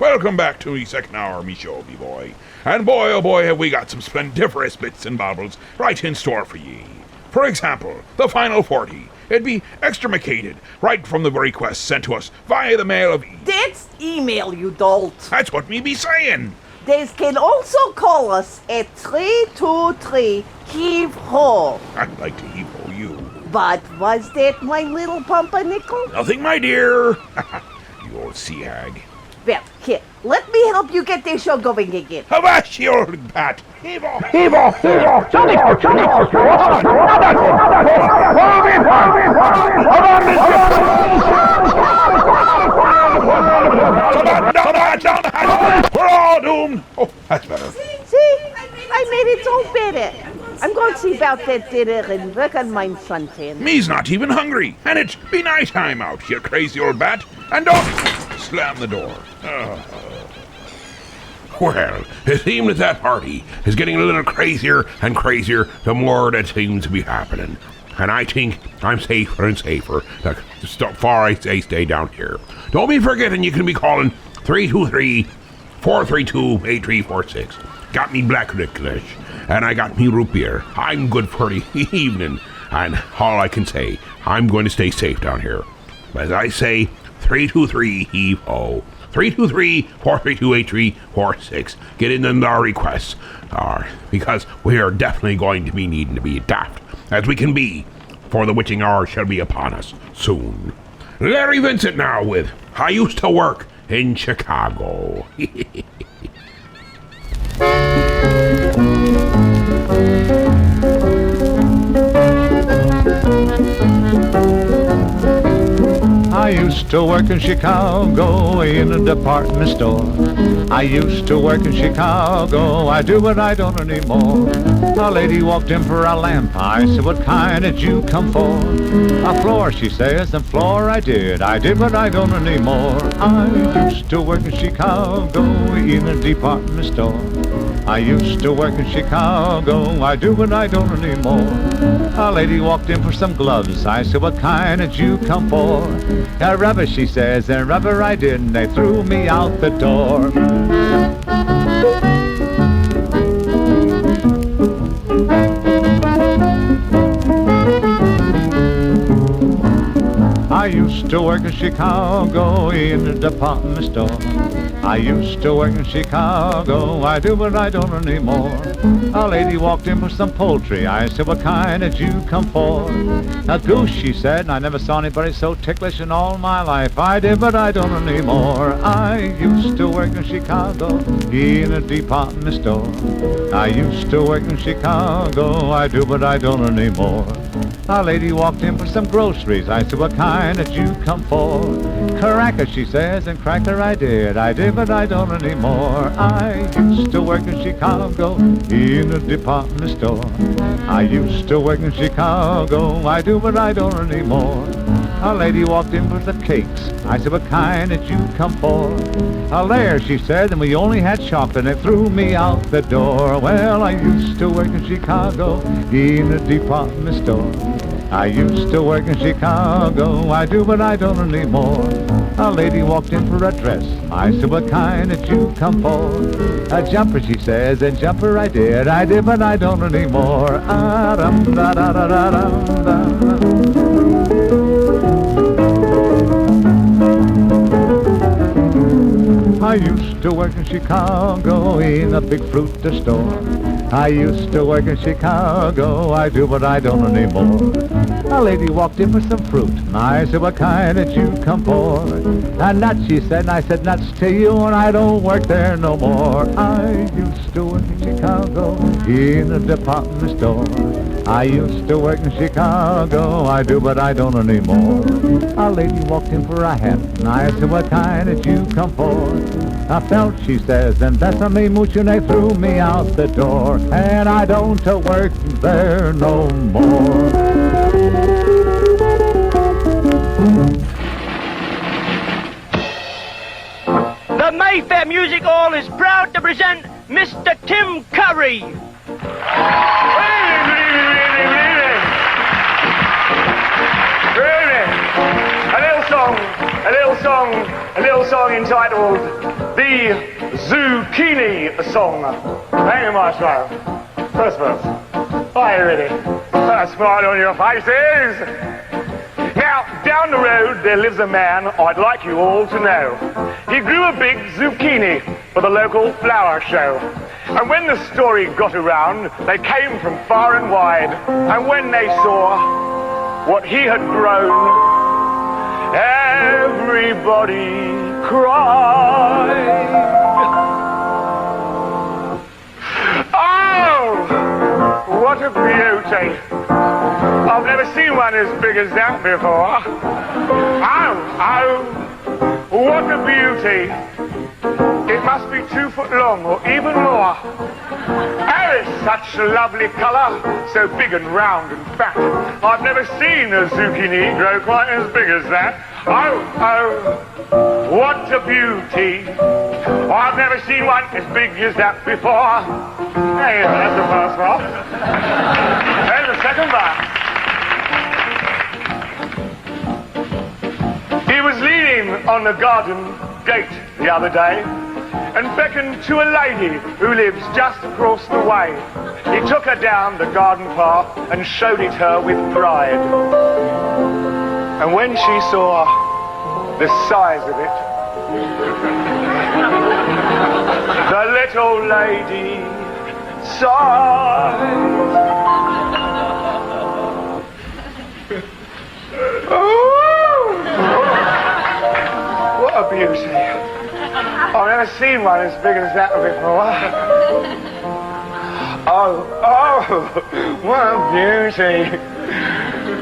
Welcome back to me second hour, me show, me boy. And boy, oh boy, have we got some splendiferous bits and baubles right in store for ye. For example, the Final 40. It'd be extremicated right from the request sent to us via the mail of... That's email, you dolt. That's what me be saying. They can also call us at 323 Heave-Ho. I'd like to heave-ho you. But was that my little pumpernickel? Nothing, my dear. You old sea hag. Well, here, let me help you get this show going again. Avast, you old bat. Heave-ho! Heave-ho! Heave-ho! Johnny! Johnny! We're all doomed. Oh, that's better. See? I made it so better. I'm going to see about that dinner and work on my suntan. Me's not even hungry, and it's be night time out, you crazy old bat. And don't slam the door. Well, it seems that party is getting a little crazier and crazier the more that seems to be happening. And I think I'm safer and safer the far I stay down here. Don't be forgetting you can be calling 323-432-8346. Got me black licorice, and I got me root beer. I'm good for the evening. And all I can say, I'm going to stay safe down here. As I say, 323 heave-ho. 323-432-8346. Get in them our requests. Because we are definitely going to be needing to be daft as we can be, for the witching hour shall be upon us soon. Larry Vincent now with I Used to Work in Chicago. I used to work in Chicago in a department store. I used to work in Chicago, I do, but I don't anymore. A lady walked in for a lamp, I said, what kind did you come for? A floor, she says, and floor I did, but I don't anymore. I used to work in Chicago in a department store. I used to work in Chicago, I do, but I don't anymore. A lady walked in for some gloves, I said, what kind did you come for? A rubber, she says, and rubber I did, and they threw me out the door. I used to work in Chicago in a department store. I used to work in Chicago, I do, but I don't anymore. A lady walked in for some poultry, I said, what kind did you come for? A goose, she said, and I never saw anybody so ticklish in all my life. I did, but I don't anymore. I used to work in Chicago in a department store. I used to work in Chicago, I do, but I don't anymore. A lady walked in for some groceries, I said, what kind did you come for? Cracker, she says, and cracker I did, but I don't anymore. I used to work in Chicago in a department store. I used to work in Chicago, I do, but I don't anymore. A lady walked in for the cakes, I said, what kind did you come for? A layer, she said, and we only had chocolate, and it threw me out the door. Well, I used to work in Chicago in a department store. I used to work in Chicago, I do, but I don't anymore. A lady walked in for a dress, I said, what kind did you come for? A jumper, she says, and jumper I did, but I don't anymore. I used to work in Chicago in a big fruit store. I used to work in Chicago, I do, but I don't anymore. A lady walked in for some fruit, and I said, what kind did you come for? A nut, she said, and I said, nuts to you, and I don't work there no more. I used to work in Chicago in a department store. I used to work in Chicago, I do, but I don't anymore. A lady walked in for a hat, and I said, what kind did you come for? A felt, she says, and Bethany Mooch, and they threw me out the door, and I don't work there no more. The Mayfair Music Hall is proud to present Mr. Tim Curry. A little song entitled The Zucchini Song. Thank you, Marshall. First verse. Are you ready? A smile on your faces. Now, down the road there lives a man I'd like you all to know. He grew a big zucchini for the local flower show. And when the story got around, they came from far and wide. And when they saw what he had grown, everybody cried. Oh, what a beauty. I've never seen one as big as that before. Oh, what a beauty. It must be 2 foot long or even more. Oh, it's such a lovely colour, so big and round and fat. I've never seen a zucchini grow quite as big as that. Oh, what a beauty. I've never seen one as big as that before. Hey, that's the first one. There's the second one. He was leaning on the garden gate the other day, and beckoned to a lady who lives just across the way. He took her down the garden path and showed it her with pride. And when she saw the size of it, the little lady sighed. Oh, what a beauty. I've never seen one as big as that before. Oh, what a beauty.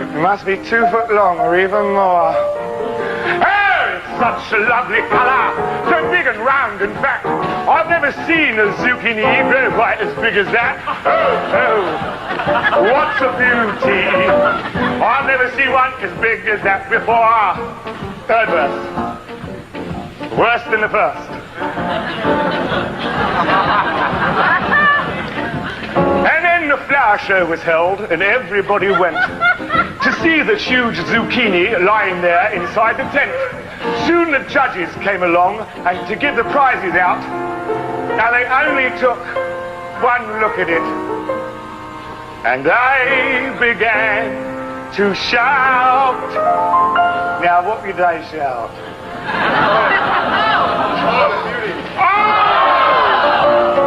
It must be 2 foot long or even more. Oh, it's such a lovely colour. So big and round, in fact. I've never seen a zucchini grow quite as big as that. Oh, what a beauty. I've never seen one as big as that before. Third verse. Worse than the first. And then the flower show was held, and everybody went to see the huge zucchini lying there inside the tent. Soon the judges came along, and to give the prizes out, now they only took one look at it, and they began to shout. Now what did they shout?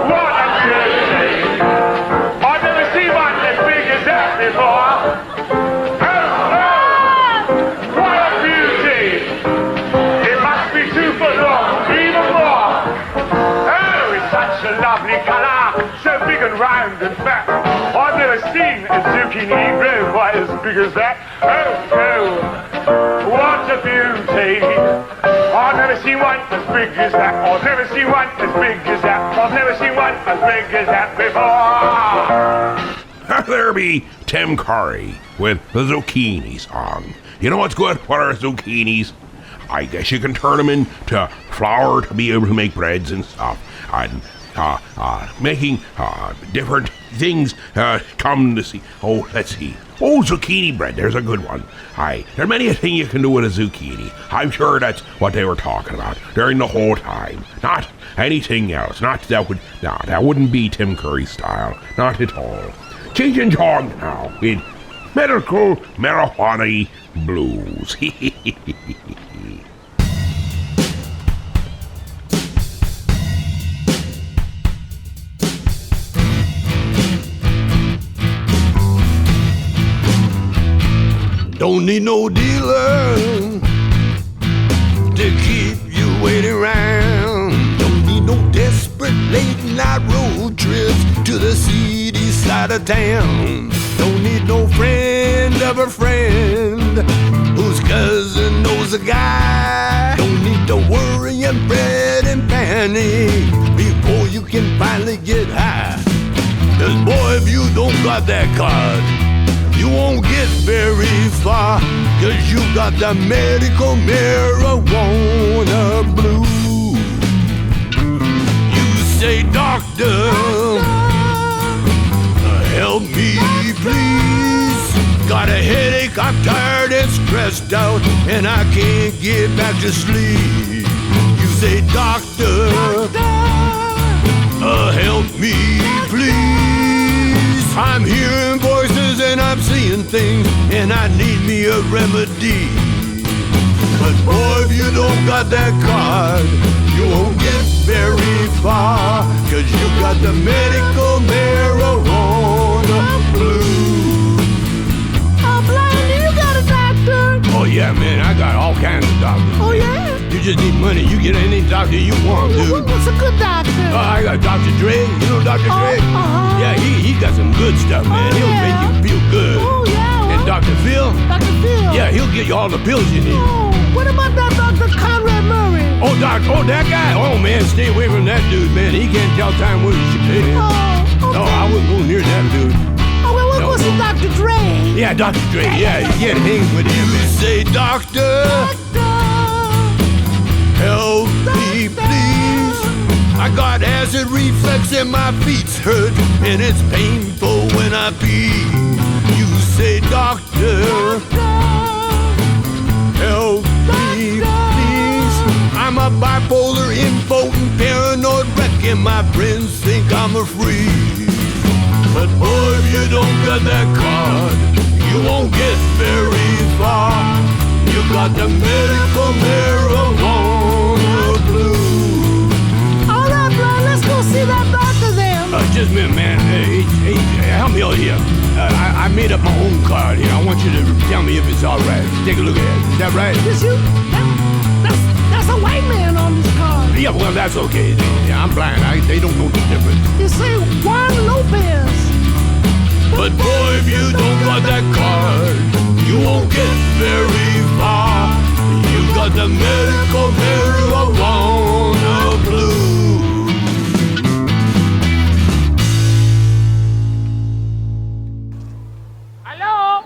What a beauty! I've never seen one as big as that before. What a beauty! It must be 2 foot long, even more. Oh, it's such a lovely colour, so big and round and fat. I've never seen a zucchini grow quite as big as that. Oh, what a beauty! I've never seen one as big as that. I've never seen one as big as that. I've never seen one as big as that before. There be Tim Curry with the zucchini song. You know what's good? What are zucchinis? I guess you can turn them into flour to be able to make breads and stuff. And making different things come to see. Oh, let's see. Oh, zucchini bread. There's a good one. Aye, there's many a thing you can do with a zucchini. I'm sure that's what they were talking about during the whole time. Not anything else. That wouldn't be Tim Curry style. Not at all. Cheech and Chong now with Medical Marijuana Blues. Don't need no dealer to keep you waiting around. Don't need no desperate late night road trips to the seedy side of town. Don't need no friend of a friend whose cousin knows a guy. Don't need to worry and fret and panic before you can finally get high. 'Cause boy, if you don't got that card, you won't get very far, 'cause you got the medical marijuana blues. You say, doctor, help me please. Got a headache, I'm tired and stressed out, and I can't get back to sleep. You say, doctor, help me please. I'm hearing voices and I'm seeing things, and I need me a remedy. But boy, if you don't got that card, you won't get very far, 'cause you got the medical marijuana blues. Oh, Blind, you got a doctor? Oh yeah, man, I got all kinds of doctors. Oh yeah? You just need money, you get any doctor you want, dude. What's a good doctor? I got Dr. Dre, you know Dr. Dre? Yeah, he got some good stuff, man. He'll make you feel good. Oh yeah. And Dr. Phil? Dr. Phil? Yeah, he'll get you all the pills you need. Oh, what about that Dr. Conrad Murray? Oh, that guy? Oh, man, stay away from that dude, man. He can't tell time where you should pay him. Oh, okay. No, I wouldn't go near that dude. Oh, well, we'll go see Dr. Dre. Yeah, Dr. Dre, yeah, you get hang with him. You say, doctor, help me, please. I got acid reflux and my feet's hurt, and it's painful when I pee. You say, doctor, help me, please. I'm a bipolar, impotent paranoid wreck and my friends think I'm a freak. But boy, if you don't got that card, you won't get very far. You got the medical marijuana blues. All right, Blind, let's go see that doctor then. Just a minute, man. Hey, help me out here. I made up my own card here. I want you to tell me if it's all right. Take a look at it. Is that right? Yes, that's a white man on this card. Yeah, well, that's okay. Yeah, I'm blind. They don't know the difference. You say Juan Lopez. But boy, if you don't got that card, you won't get very far. You got the medical marijuana blues. Hello?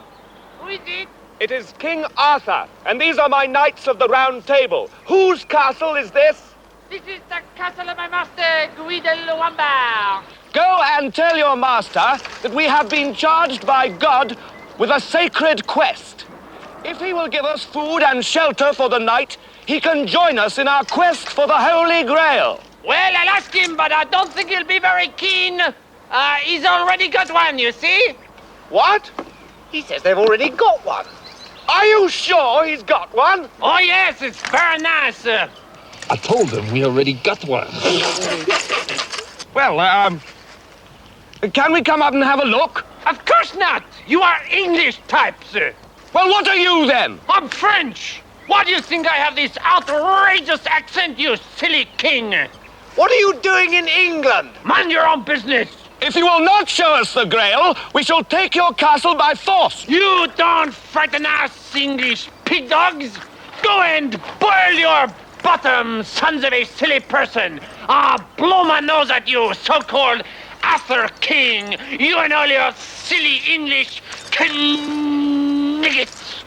Who is it? It is King Arthur, and these are my knights of the Round Table. Whose castle is this? This is the castle of my master, Guy de Luamba. Go and tell your master that we have been charged by God with a sacred quest. If he will give us food and shelter for the night, he can join us in our quest for the Holy Grail. Well, I'll ask him, but I don't think he'll be very keen. He's already got one, you see? What? He says they've already got one. Are you sure he's got one? Oh, yes, it's very nice. I told him we already got one. Well, can we come up and have a look? Of course not. You are English type, sir. Well, what are you then? I'm French. Why do you think I have this outrageous accent, you silly king? What are you doing in England? Mind your own business. If you will not show us the Grail, we shall take your castle by force. You don't frighten us, English pig dogs. Go and boil your bottom, sons of a silly person. I'll blow my nose at you, so-called Arthur King. You and all your silly English kniggets.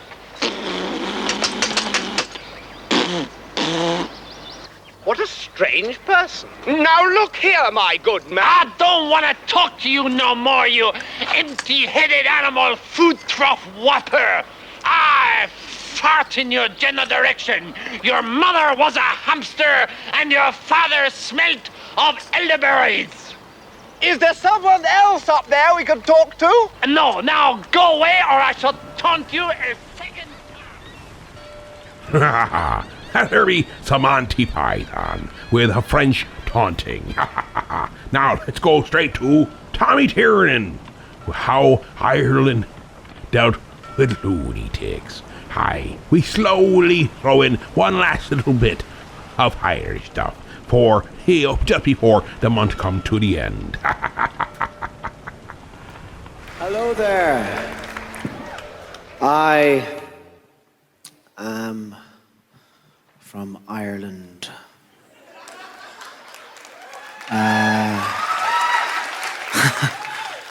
What a strange person. Now look here, my good man. I don't want to talk to you no more, you empty-headed animal food trough whopper. I fart in your general direction. Your mother was a hamster, and your father smelt of elderberries. Is there someone else up there we could talk to? No, now go away, or I shall taunt you a second Ha there be some Monty Python with a French taunting. Now let's go straight to Tommy Tiernan. How Ireland dealt with lunatics. Hi, we slowly throw in one last little bit of Irish stuff for just before the month come to the end. Hello there. I am from Ireland.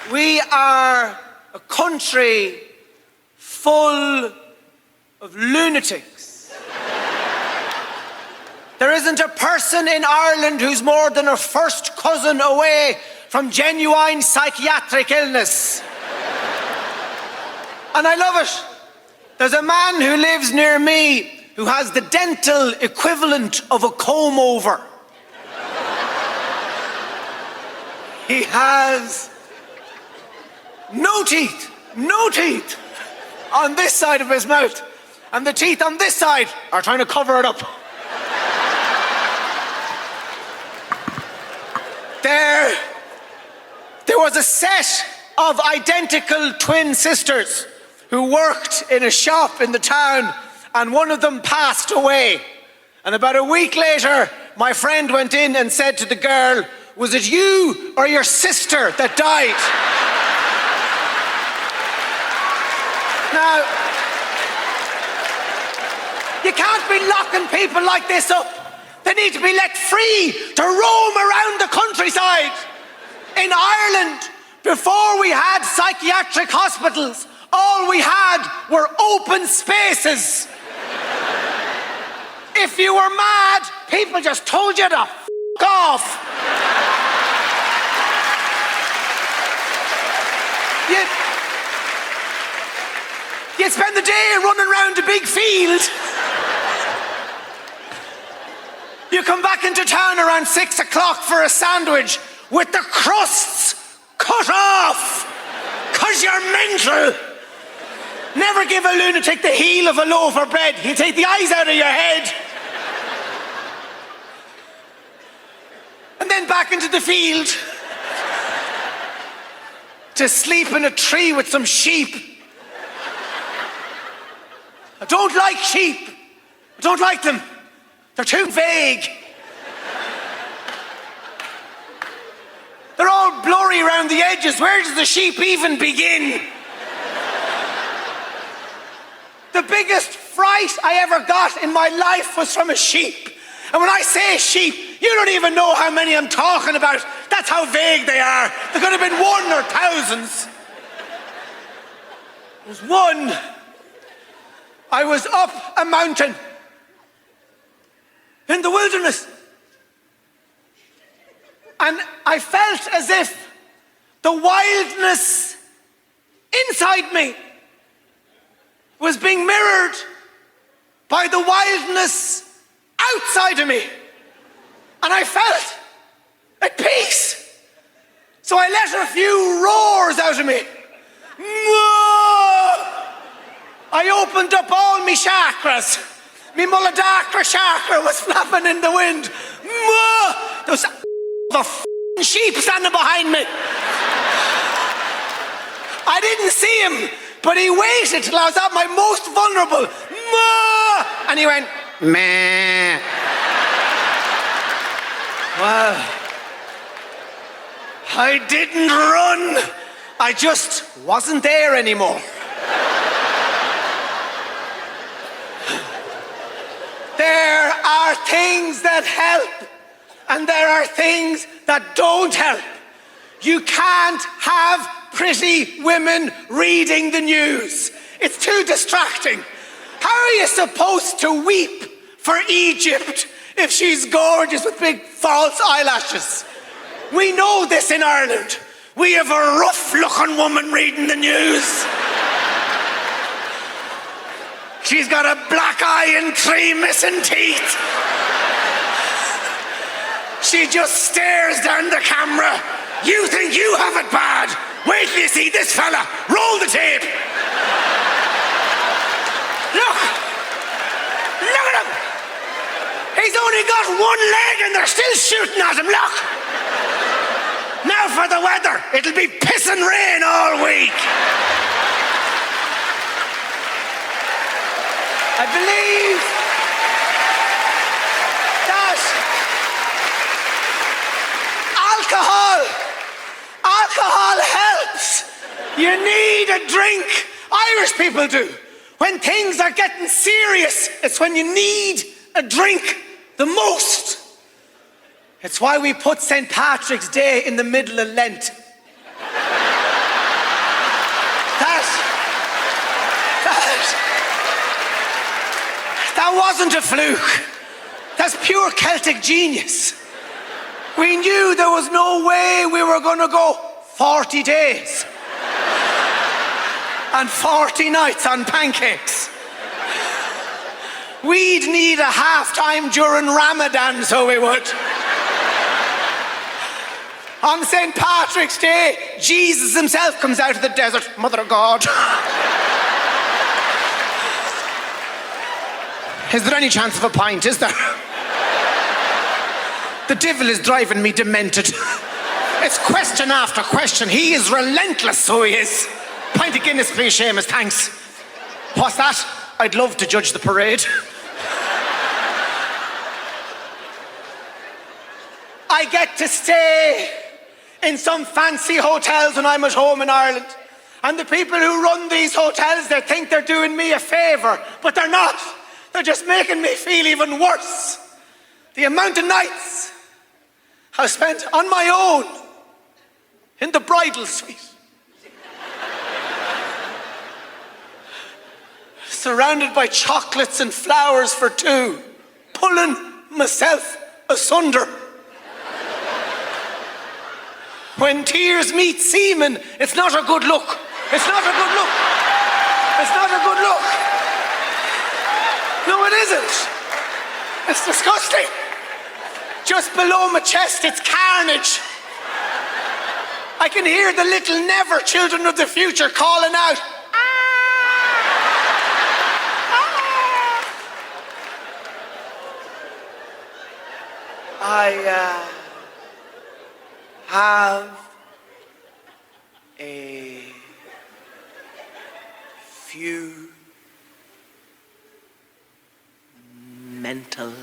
We are a country full of lunatics. There isn't a person in Ireland who's more than a first cousin away from genuine psychiatric illness. And I love it. There's a man who lives near me who has the dental equivalent of a comb-over. He has no teeth on this side of his mouth. And the teeth on this side are trying to cover it up. There was a set of identical twin sisters who worked in a shop in the town, and one of them passed away. And about a week later, my friend went in and said to the girl, "Was it you or your sister that died?" Now, you can't be locking people like this up. They need to be let free to roam around the countryside. In Ireland, before we had psychiatric hospitals, all we had were open spaces. If you were mad, people just told you to f*** off. You'd spend the day running around a big field. You come back into town around 6 o'clock for a sandwich with the crusts cut off, 'cause you're mental. Never give a lunatic the heel of a loaf of bread. He'll take the eyes out of your head. And then back into the field to sleep in a tree with some sheep. I don't like sheep. I don't like them. They're too vague. They're all blurry around the edges. Where does the sheep even begin? The biggest fright I ever got in my life was from a sheep. And when I say sheep, you don't even know how many I'm talking about. That's how vague they are. There could have been one or thousands. There was one. I was up a mountain in the wilderness. And I felt as if the wildness inside me was being mirrored by the wildness outside of me. And I felt at peace. So I let a few roars out of me. I opened up all my chakras. My Muladhara chakra was flapping in the wind. There was a sheep standing behind me. I didn't see him, but he waited till I was at my most vulnerable. And he went, meh. Well, I didn't run. I just wasn't there anymore. There are things that help, and there are things that don't help. You can't have pretty women reading the news. It's too distracting. How are you supposed to weep for Egypt if she's gorgeous with big false eyelashes? We know this in Ireland. We have a rough-looking woman reading the news. She's got a black eye and 3 missing teeth. She just stares down the camera. You think you have it bad? Wait till you see this fella. Roll the tape. Look at him. He's only got one leg and they're still shooting at him. Look. Now for the weather. It'll be pissing rain all week. I believe that alcohol helps. You need a drink. Irish people do. When things are getting serious, it's when you need a drink the most. It's why we put St. Patrick's Day in the middle of Lent. That wasn't a fluke. That's pure Celtic genius. We knew there was no way we were going to go 40 days and 40 nights on pancakes. We'd need a half-time during Ramadan, so we would. On St. Patrick's Day, Jesus himself comes out of the desert. Mother of God. Is there any chance of a pint, is there? The devil is driving me demented. It's question after question. He is relentless, so he is. Pint of Guinness, please, Seamus, thanks. What's that? I'd love to judge the parade. I get to stay in some fancy hotels when I'm at home in Ireland. And the people who run these hotels, they think they're doing me a favour, but they're not. They're just making me feel even worse. The amount of nights I've spent on my own in the bridal suite, surrounded by chocolates and flowers for two, pulling myself asunder. When tears meet semen, it's not a good look. It's not a good look. It's not a good look. No, it isn't. It's disgusting. just below my chest, it's carnage. I can hear the little Never children of the future calling out. I have a few mental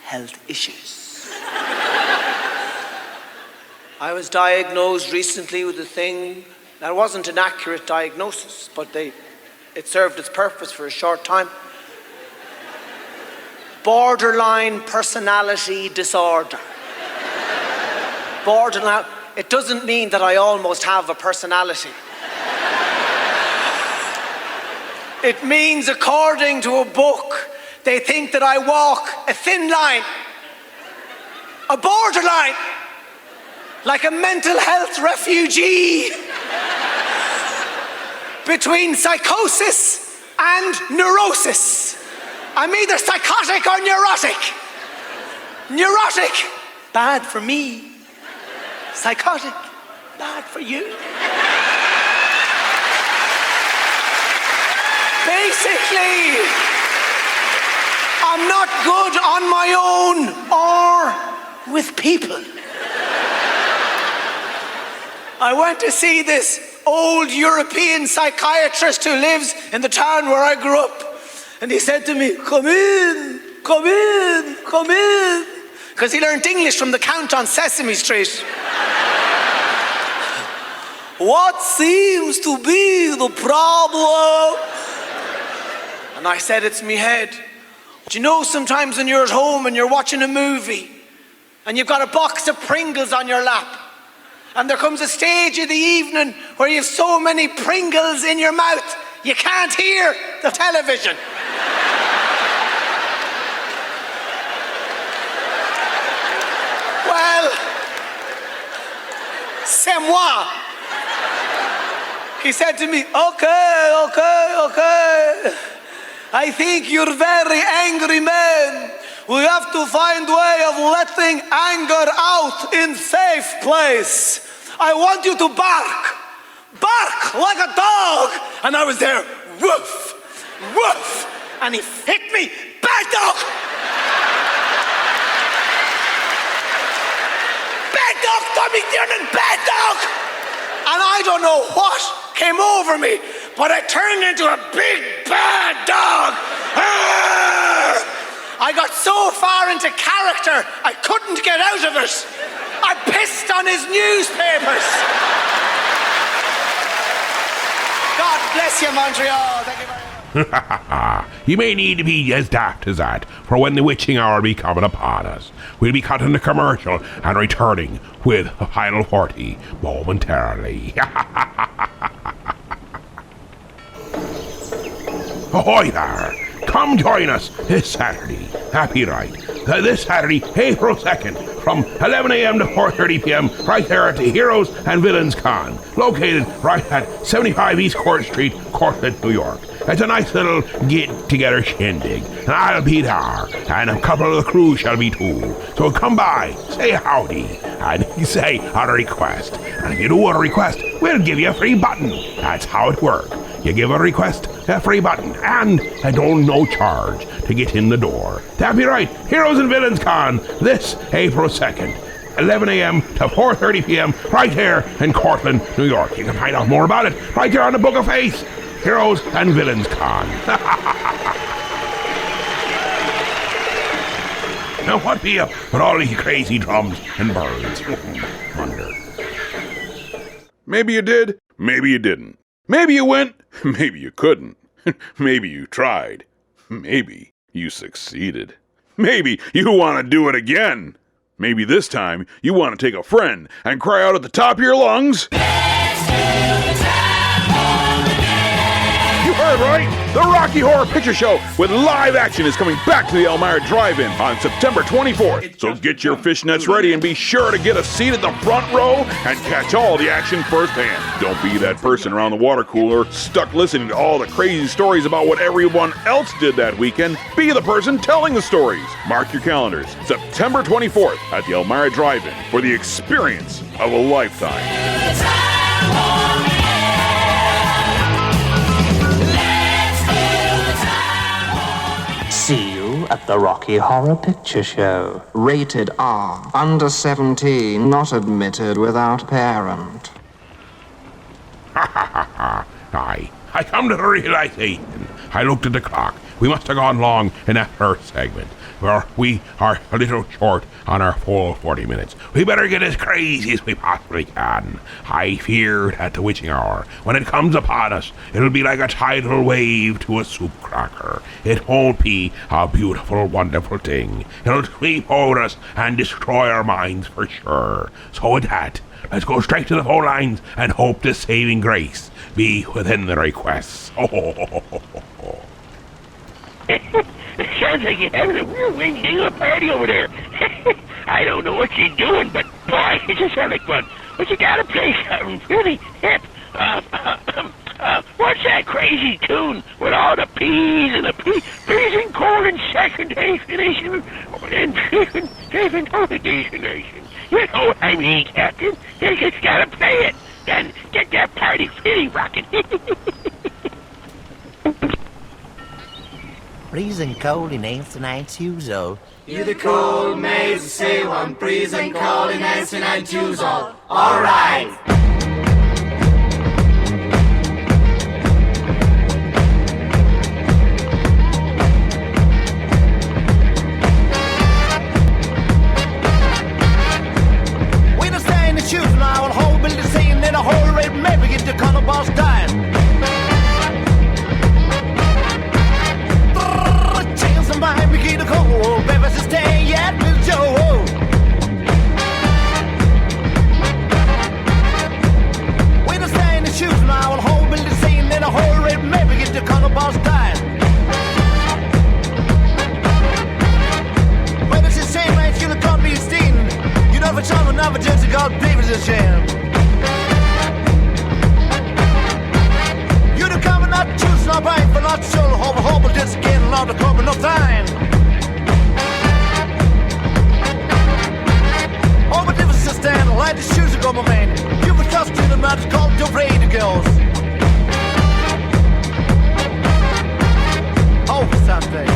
health issues. I was diagnosed recently with a thing that wasn't an accurate diagnosis, but it served its purpose for a short time. Borderline personality disorder. Borderline. It doesn't mean that I almost have a personality. It means, according to a book, they think that I walk a thin line, a borderline, like a mental health refugee between psychosis and neurosis. I'm either psychotic or neurotic. Neurotic, bad for me. Psychotic, bad for you. Basically, I'm not good on my own or with people. I went to see this old European psychiatrist who lives in the town where I grew up. And he said to me, come in, come in, come in. Because he learned English from the Count on Sesame Street. What seems to be the problem? And I said, it's me head. Do you know sometimes when you're at home and you're watching a movie and you've got a box of Pringles on your lap and there comes a stage of the evening where you have so many Pringles in your mouth you can't hear the television. Well, c'est moi. He said to me, okay. I think you're very angry man. We have to find a way of letting anger out in safe place. I want you to bark like a dog. And I was there, woof, woof. And he hit me, bad dog. Bad dog, Tommy Tiernan, bad dog. And I don't know what came over me, but I turned into a big bad dog. I got so far into character, I couldn't get out of it. I pissed on his newspapers. God bless you, Montreal. Thank you very much. You may need to be as daft as that, for when the witching hour be coming upon us, we'll be cutting the commercial and returning with the final 40 momentarily. Ahoy there! Come join us this Saturday. Happy right. This Saturday, April 2nd, from 11 a.m. to 4:30 p.m. right there at the Heroes and Villains Con, located right at 75 East Court Street, Cortland, New York. It's a nice little get-together shindig, and I'll be there, and a couple of the crew shall be too. So come by, say howdy, and say a request. And if you do a request, we'll give you a free button. That's how it works. You give a request, a free button, and no charge to get in the door. That'd be right, Heroes and Villains Con, this April 2nd, 11 a.m. to 4:30 p.m. right here in Cortland, New York. You can find out more about it right there on the Book of Face, Heroes and Villains Con. Now what be up with all these crazy drums and birds? Wonder. Maybe you did, maybe you didn't. Maybe you went, maybe you couldn't. Maybe you tried. Maybe you succeeded. Maybe you want to do it again. Maybe this time you want to take a friend and cry out at the top of your lungs. Let's do the time for the day. You heard right! The Rocky Horror Picture Show with live action is coming back to the Elmira Drive-In on September 24th. So get your fishnets ready and be sure to get a seat at the front row and catch all the action firsthand. Don't be that person around the water cooler stuck listening to all the crazy stories about what everyone else did that weekend. Be the person telling the stories. Mark your calendars. September 24th at the Elmira Drive-In for the experience of a lifetime. See you at the Rocky Horror Picture Show. Rated R. Under 17. Not admitted without parent. Ha ha ha ha. I come to the realization. I looked at the clock. We must have gone long in that first segment. Well, we are a little short on our full 40 minutes. We better get as crazy as we possibly can. I fear that the witching hour, when it comes upon us, it'll be like a tidal wave to a soup cracker. It won't be a beautiful, wonderful thing. It'll sweep over us and destroy our minds for sure. So with that, let's go straight to the phone lines and hope the saving grace be within the requests. It sounds like you're having a real wing-dingler party over there. I don't know what you're doing, but boy, it just sounds like fun. But you gotta play something really hip. What's that crazy tune with all the P's and the freezing cold and second destination and second destination? You know what I mean, Captain. You just gotta play it. Then get that party really rocking. Freezing cold in Nancy Tuesday. You the cold maze, say one, freezing cold in Nancy Tuesday. All right. We the stay in the shoes now, and whole building scene in a whole red map, we get the color boss dying. Behind me, get a cold, baby, stay yet with Joe. We don't stay in the shoes now, and whole building scene in a whole red maybe get the color boss dying. When it's the same range, you'll come be steen. You know, for some another just got babies a shame. You the cover not choose, not right, but not sure, hope, just getting along the cover, no time. Oh, but never sustain, like the shoes of my man. You would trust in the man, it's called the radio girls. Oh, Sunday.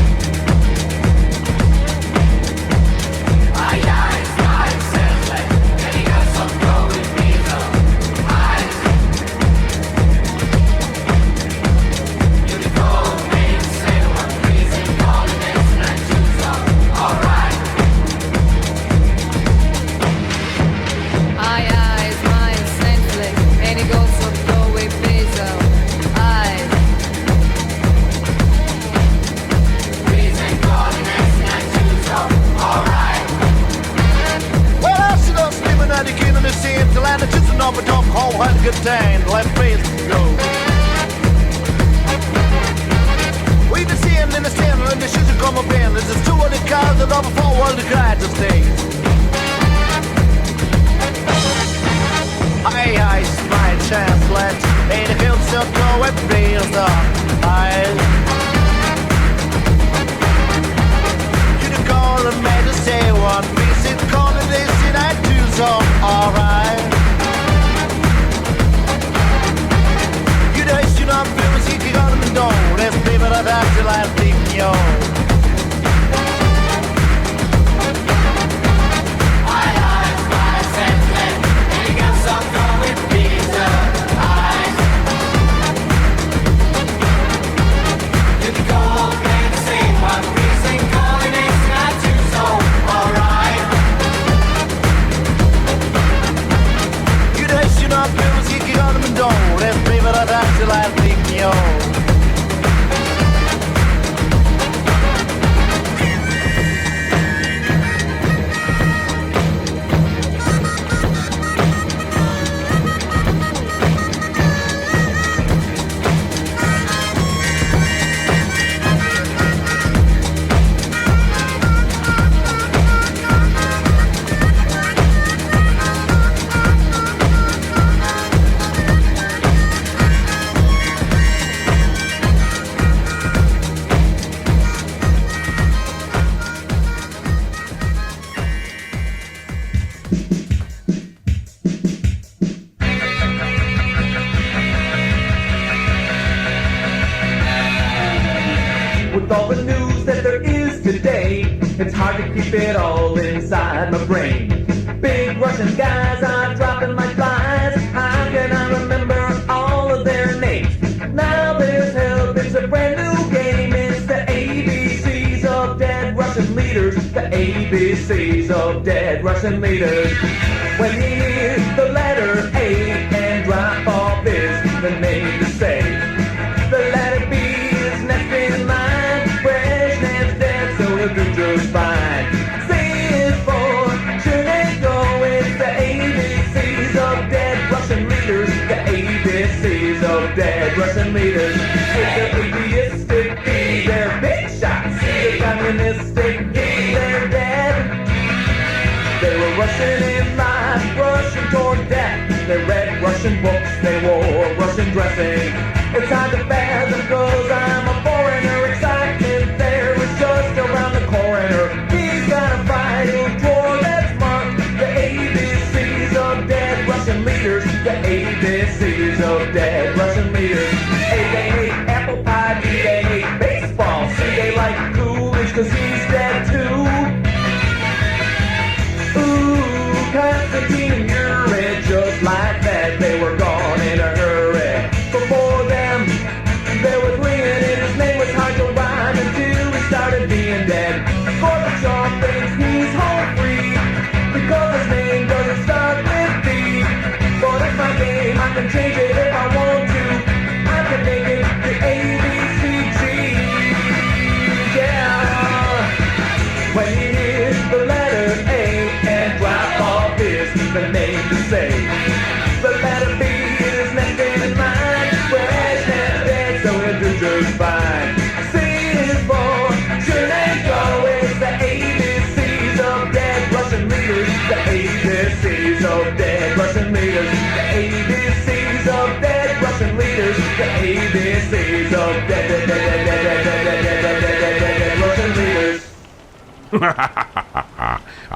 But don't call one good time, let faith go. We the same in the same, and the shoes come up in. There's two of the cars that over four world the guide to stay. I smile, chance, let's ain't a hill still go and feels the eyes. You the call and made to say one piece, it's calling this in I do so, alright. You know, I'm feeling sick, you got them in door. Let's leave it at that till I think you're. Till I think you're hard to keep it all inside my brain. Big Russian guys are dropping like flies. How can I remember all of their names? Now there's help, it's a brand new game. It's the ABCs of dead Russian leaders. The ABCs of dead Russian leaders. When you hear the letter A and drop off is the name to say. The letter B is next in line. Brezhnev's dead, so he'll do just fine. C is for Chernenko. It's the ABCs of dead Russian leaders. The ABCs of dead Russian leaders. It's the atheistic B, they're big shots. The communistic B, they're dead. They were Russian in life, Russian toward death. They read Russian books, they wore Russian dressing. It's hard to fathom cause I'm a foreigner. Excitement there is just around the corner. He's got a vital drawer that's marked the ABCs of dead Russian leaders. The ABCs of dead Russian leaders. A, they hate apple pie. B, they hate baseball. C, they like Coolidge cause he's dead too. Ooh, Constantine and Yuri, just like that, they were gone in a hurry. Before them, there was Lenin, and his name was hard to rhyme until he started being dead. Gorbachev thinks he's home free because his name doesn't start with B. But it's my game, I can change it if I want to. I can make it the ABCG. Yeah. When you hear the letter A and drop off is the name to say. The letter B is next in line. Brezhnev's dead, so he'll do just fine. C is for Chernenko. It's the ABCs of dead Russian leaders. The ABCs of dead Russian leaders. The ABCs of dead Russian leaders. The ABCs of dead Russian leaders.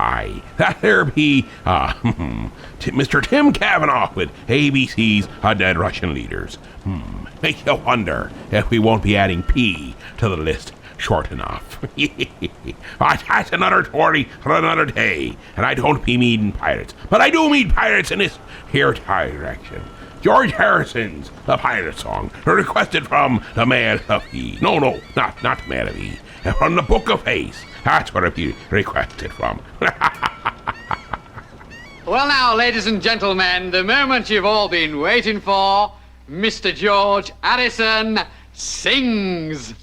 Aye, that there be Mr. Tim Cavanaugh with ABC's Dead Russian Leaders. Make you wonder if we won't be adding P to the list short enough. That's another story for another day, and I don't be meeting pirates, but I do meet pirates in this here direction. George Harrison's The Pirate Song, requested from the Man of E. No, not the Man of E. From the Book of Face. That's what it requested from. Well now, ladies and gentlemen, the moment you've all been waiting for, Mr. George Harrison sings.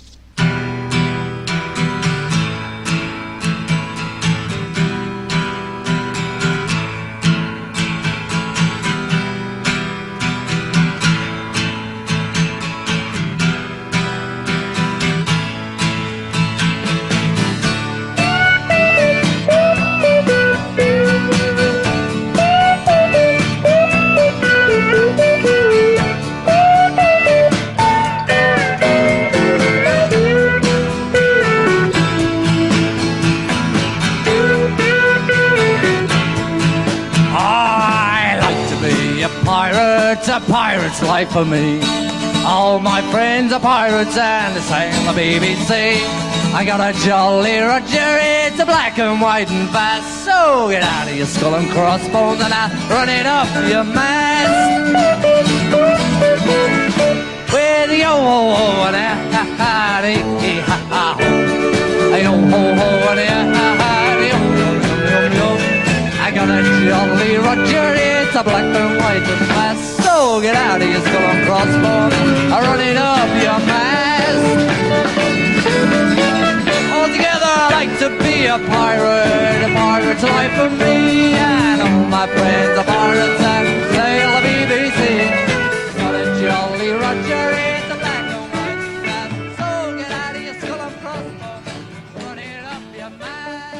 A pirate's life for me. All my friends are pirates and they sang the BBC. I got a Jolly Roger, it's a black and white and fast. So get out of your skull and crossbones and I'm running up your mast. With the yo-ho-ho and a-ha-ha-dee-ha-ha-ho. Yo-ho-ho and a-ha-ha-dee-yo-yo-yo-yo. I got a Jolly Roger, it's a black and white and fast. So get out of your skull and crossbones, running up your mast. Altogether I like to be a pirate's life for me. And all my friends are pirates and sail the BBC. Got a Jolly Roger, it's a black and white fast. So get out of your skull and crossbones, running up your mast.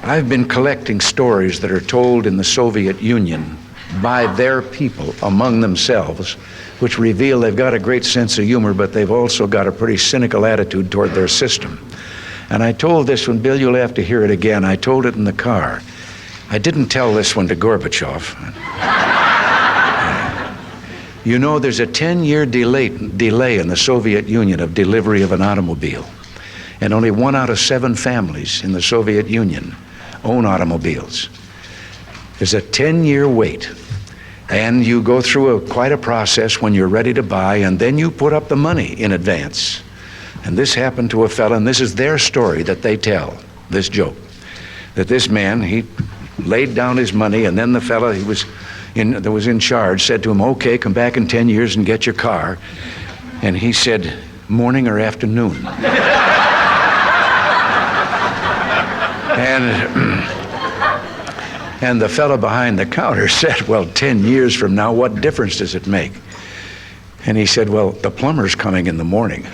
I've been collecting stories that are told in the Soviet Union by their people among themselves, which reveal they've got a great sense of humor, but they've also got a pretty cynical attitude toward their system. And I told this one, Bill, you'll have to hear it again. I told it in the car. I didn't tell this one to Gorbachev. You know, there's a 10-year delay in the Soviet Union of delivery of an automobile. and only 1 out of 7 families in the Soviet Union own automobiles. There's a 10-year wait, and you go through quite a process when you're ready to buy, and then you put up the money in advance. And this happened to a fella, and this is their story that they tell, this joke, that this man, he laid down his money, and then the fella that was in charge said to him, okay, come back in 10 years and get your car. And he said, morning or afternoon? And the fellow behind the counter said, well, 10 years from now, what difference does it make? And he said, well, the plumber's coming in the morning.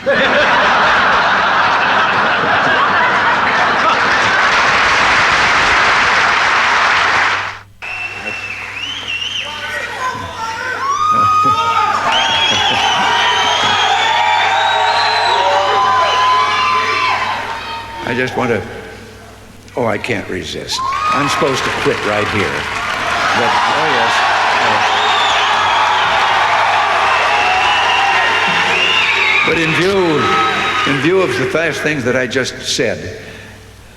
I just want to, I can't resist. I'm supposed to quit right here. But, yes. But in view of the fast things that I just said,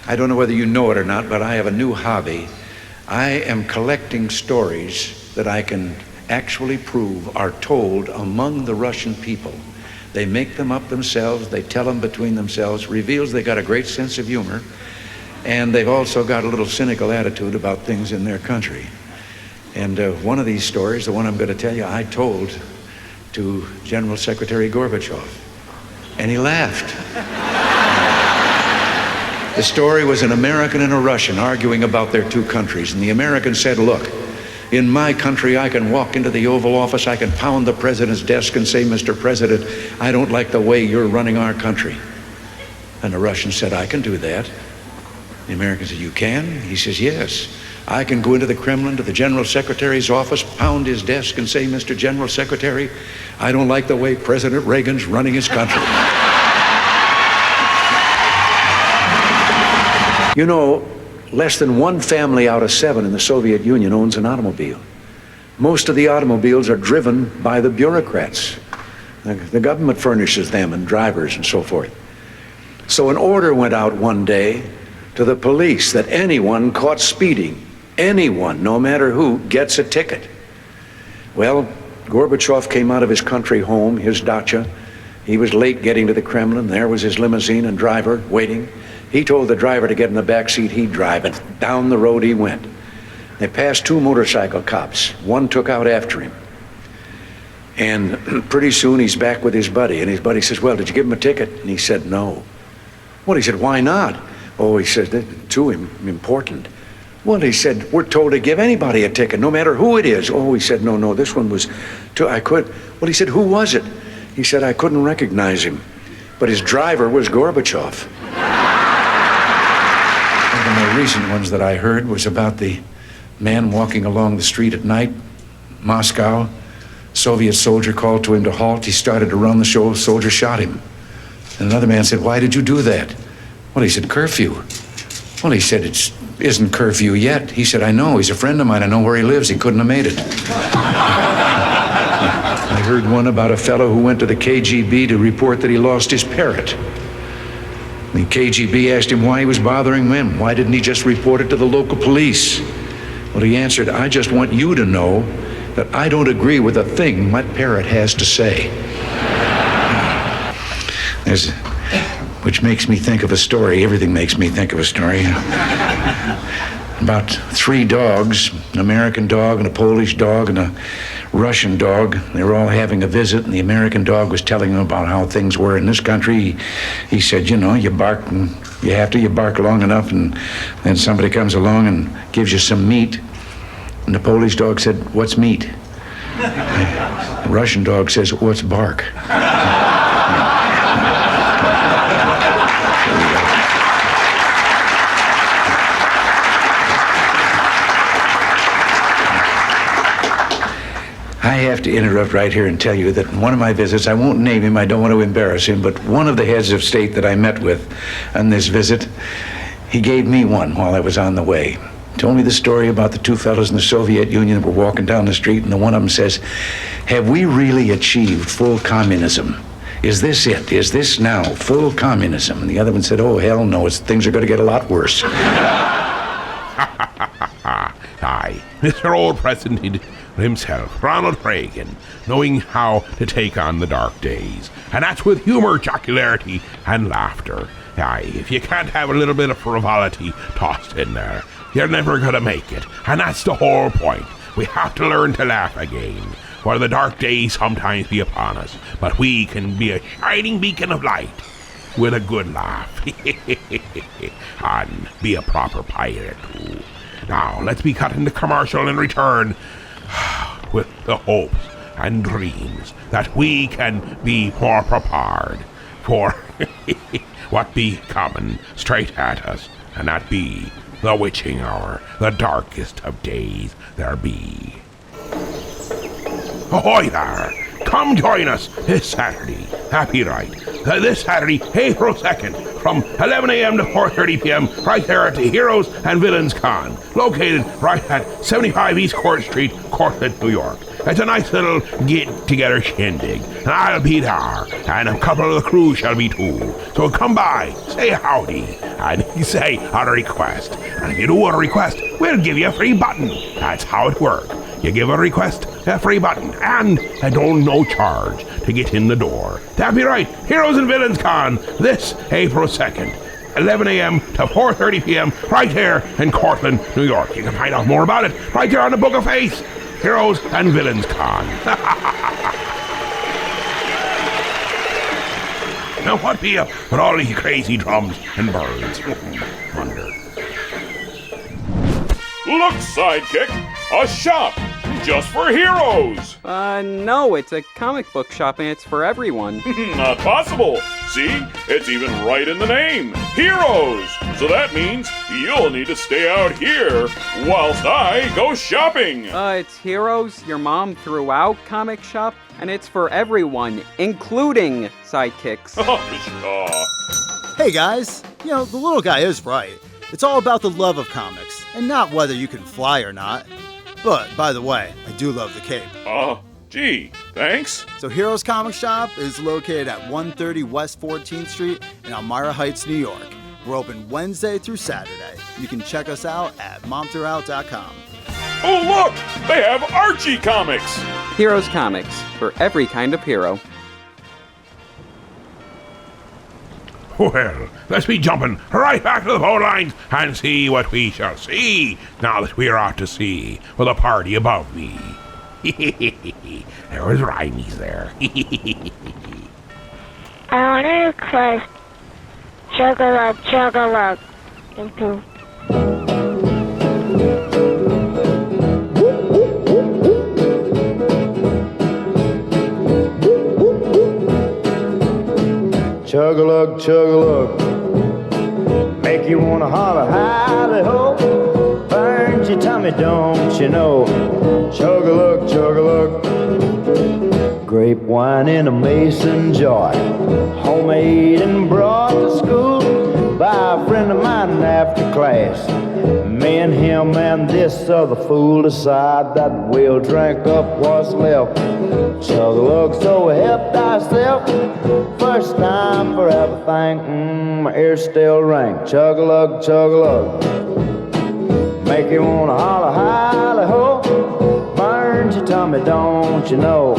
I don't know whether you know it or not, but I have a new hobby. I am collecting stories that I can actually prove are told among the Russian people. They make them up themselves, they tell them between themselves, reveals they got a great sense of humor, and they've also got a little cynical attitude about things in their country. And one of these stories, the one I'm going to tell you, I told to General Secretary Gorbachev, and he laughed. The story was an American and a Russian arguing about their two countries, and the American said, look, in my country, I can walk into the Oval Office, I can pound the president's desk and say, Mr. President, I don't like the way you're running our country. And the Russian said, I can do that. The American said, you can? He says, yes. I can go into the Kremlin, to the General Secretary's office, pound his desk and say, Mr. General Secretary, I don't like the way President Reagan's running his country. You know, less than 1 family out of 7 in the Soviet Union owns an automobile. Most of the automobiles are driven by the bureaucrats. The government furnishes them and drivers and so forth. So an order went out one day to the police that anyone caught speeding, anyone, no matter who, gets a ticket. Well, Gorbachev came out of his country home, his dacha. He was late getting to the Kremlin. There was his limousine and driver waiting. He told the driver to get in the back seat, he'd drive, and down the road he went. They passed 2 motorcycle cops. One took out after him. And pretty soon he's back with his buddy, and his buddy says, well, did you give him a ticket? And he said, no. Well, he said, why not? Oh, he said, to him, important. Well, he said, we're told to give anybody a ticket, no matter who it is. Oh, he said, no, this one was, I could. Well, he said, who was it? He said, I couldn't recognize him. But his driver was Gorbachev. One of the more recent ones that I heard was about the man walking along the street at night, Moscow. Soviet soldier called to him to halt. He started to run. The soldier shot him. And another man said, why did you do that? Well, he said, curfew. Well, he said, it isn't curfew yet. He said, I know. He's a friend of mine. I know where he lives. He couldn't have made it. I heard one about a fellow who went to the KGB to report that he lost his parrot. The KGB asked him why he was bothering them. Why didn't he just report it to the local police? Well, he answered, I just want you to know that I don't agree with a thing my parrot has to say. Which makes me think of a story. Everything makes me think of a story. About 3 dogs, an American dog and a Polish dog and a Russian dog. They were all having a visit, and the American dog was telling them about how things were in this country. He said, you know, you bark, and you bark long enough, and then somebody comes along and gives you some meat. And the Polish dog said, what's meat? The Russian dog says, what's bark? I have to interrupt right here and tell you that in one of my visits, I won't name him, I don't want to embarrass him, but one of the heads of state that I met with on this visit, he gave me one while I was on the way. Told me the story about the 2 fellows in the Soviet Union that were walking down the street, and the one of them says, have we really achieved full communism? Is this it? Is this now full communism? And the other one said, oh, hell no, things are going to get a lot worse. Aye, Mr. Old President himself, Ronald Reagan, knowing how to take on the dark days. And that's with humor, jocularity, and laughter. Aye, if you can't have a little bit of frivolity tossed in there, you're never gonna make it. And that's the whole point. We have to learn to laugh again. For the dark days sometimes be upon us, but we can be a shining beacon of light with a good laugh. And be a proper pirate, too. Now, let's be cut into commercial and return with the hopes and dreams that we can be more prepared for what be coming straight at us, and that be the witching hour, the darkest of days there be. Ahoy there! Come join us this Saturday. Happy right. This Saturday, April 2nd, from 11 a.m. to 4:30 p.m. right there at the Heroes and Villains Con, located right at 75 East Court Street, Cortland, New York. It's a nice little get-together shindig, and I'll be there, and a couple of the crew shall be too. So come by, say howdy, and say a request. And if you do a request, we'll give you a free button. That's how it works. You give a request, a free button, and no charge to get in the door. That'd be right, Heroes and Villains Con, this April 2nd, 11 a.m. to 4:30 p.m. right here in Cortland, New York. You can find out more about it right there on the Book of Face, Heroes and Villains Con. Now what be up with all these crazy drums and birds? Wonder. Look, Sidekick, a shop just for heroes. No, it's a comic book shop and it's for everyone. Not possible. See, it's even right in the name, Heroes. So that means you'll need to stay out here whilst I go shopping. It's Heroes, your mom threw out comic shop, and it's for everyone, including sidekicks. Hey guys, the little guy is right. It's all about the love of comics, and not whether you can fly or not. But, by the way, I do love the cape. Gee, thanks. So Heroes Comic Shop is located at 130 West 14th Street in Elmira Heights, New York. We're open Wednesday through Saturday. You can check us out at momthroughtout.com. Oh, look! They have Archie comics! Heroes Comics, for every kind of hero. Well, let's be jumping right back to the phone lines and see what we shall see now that we're out to sea with a party above me. There was Rhymies there. I want to request Chug-a-lug, Chug-a-lug. Thank you. Chug-a-lug, chug-a-lug, make you wanna holler, howdy-ho, burns your tummy, don't you know? Chug-a-lug, chug-a-lug, grape wine in a mason jar, homemade and brought to school by a friend of mine after class. Me and him and this other fool decide that we'll drink up what's left. Chug-a-lug, so we helped ourselves. First time for everything, my ears still ring. Chug-a-lug, chug-a-lug, make you wanna holler, howdy-ho, burns your tummy, don't you know?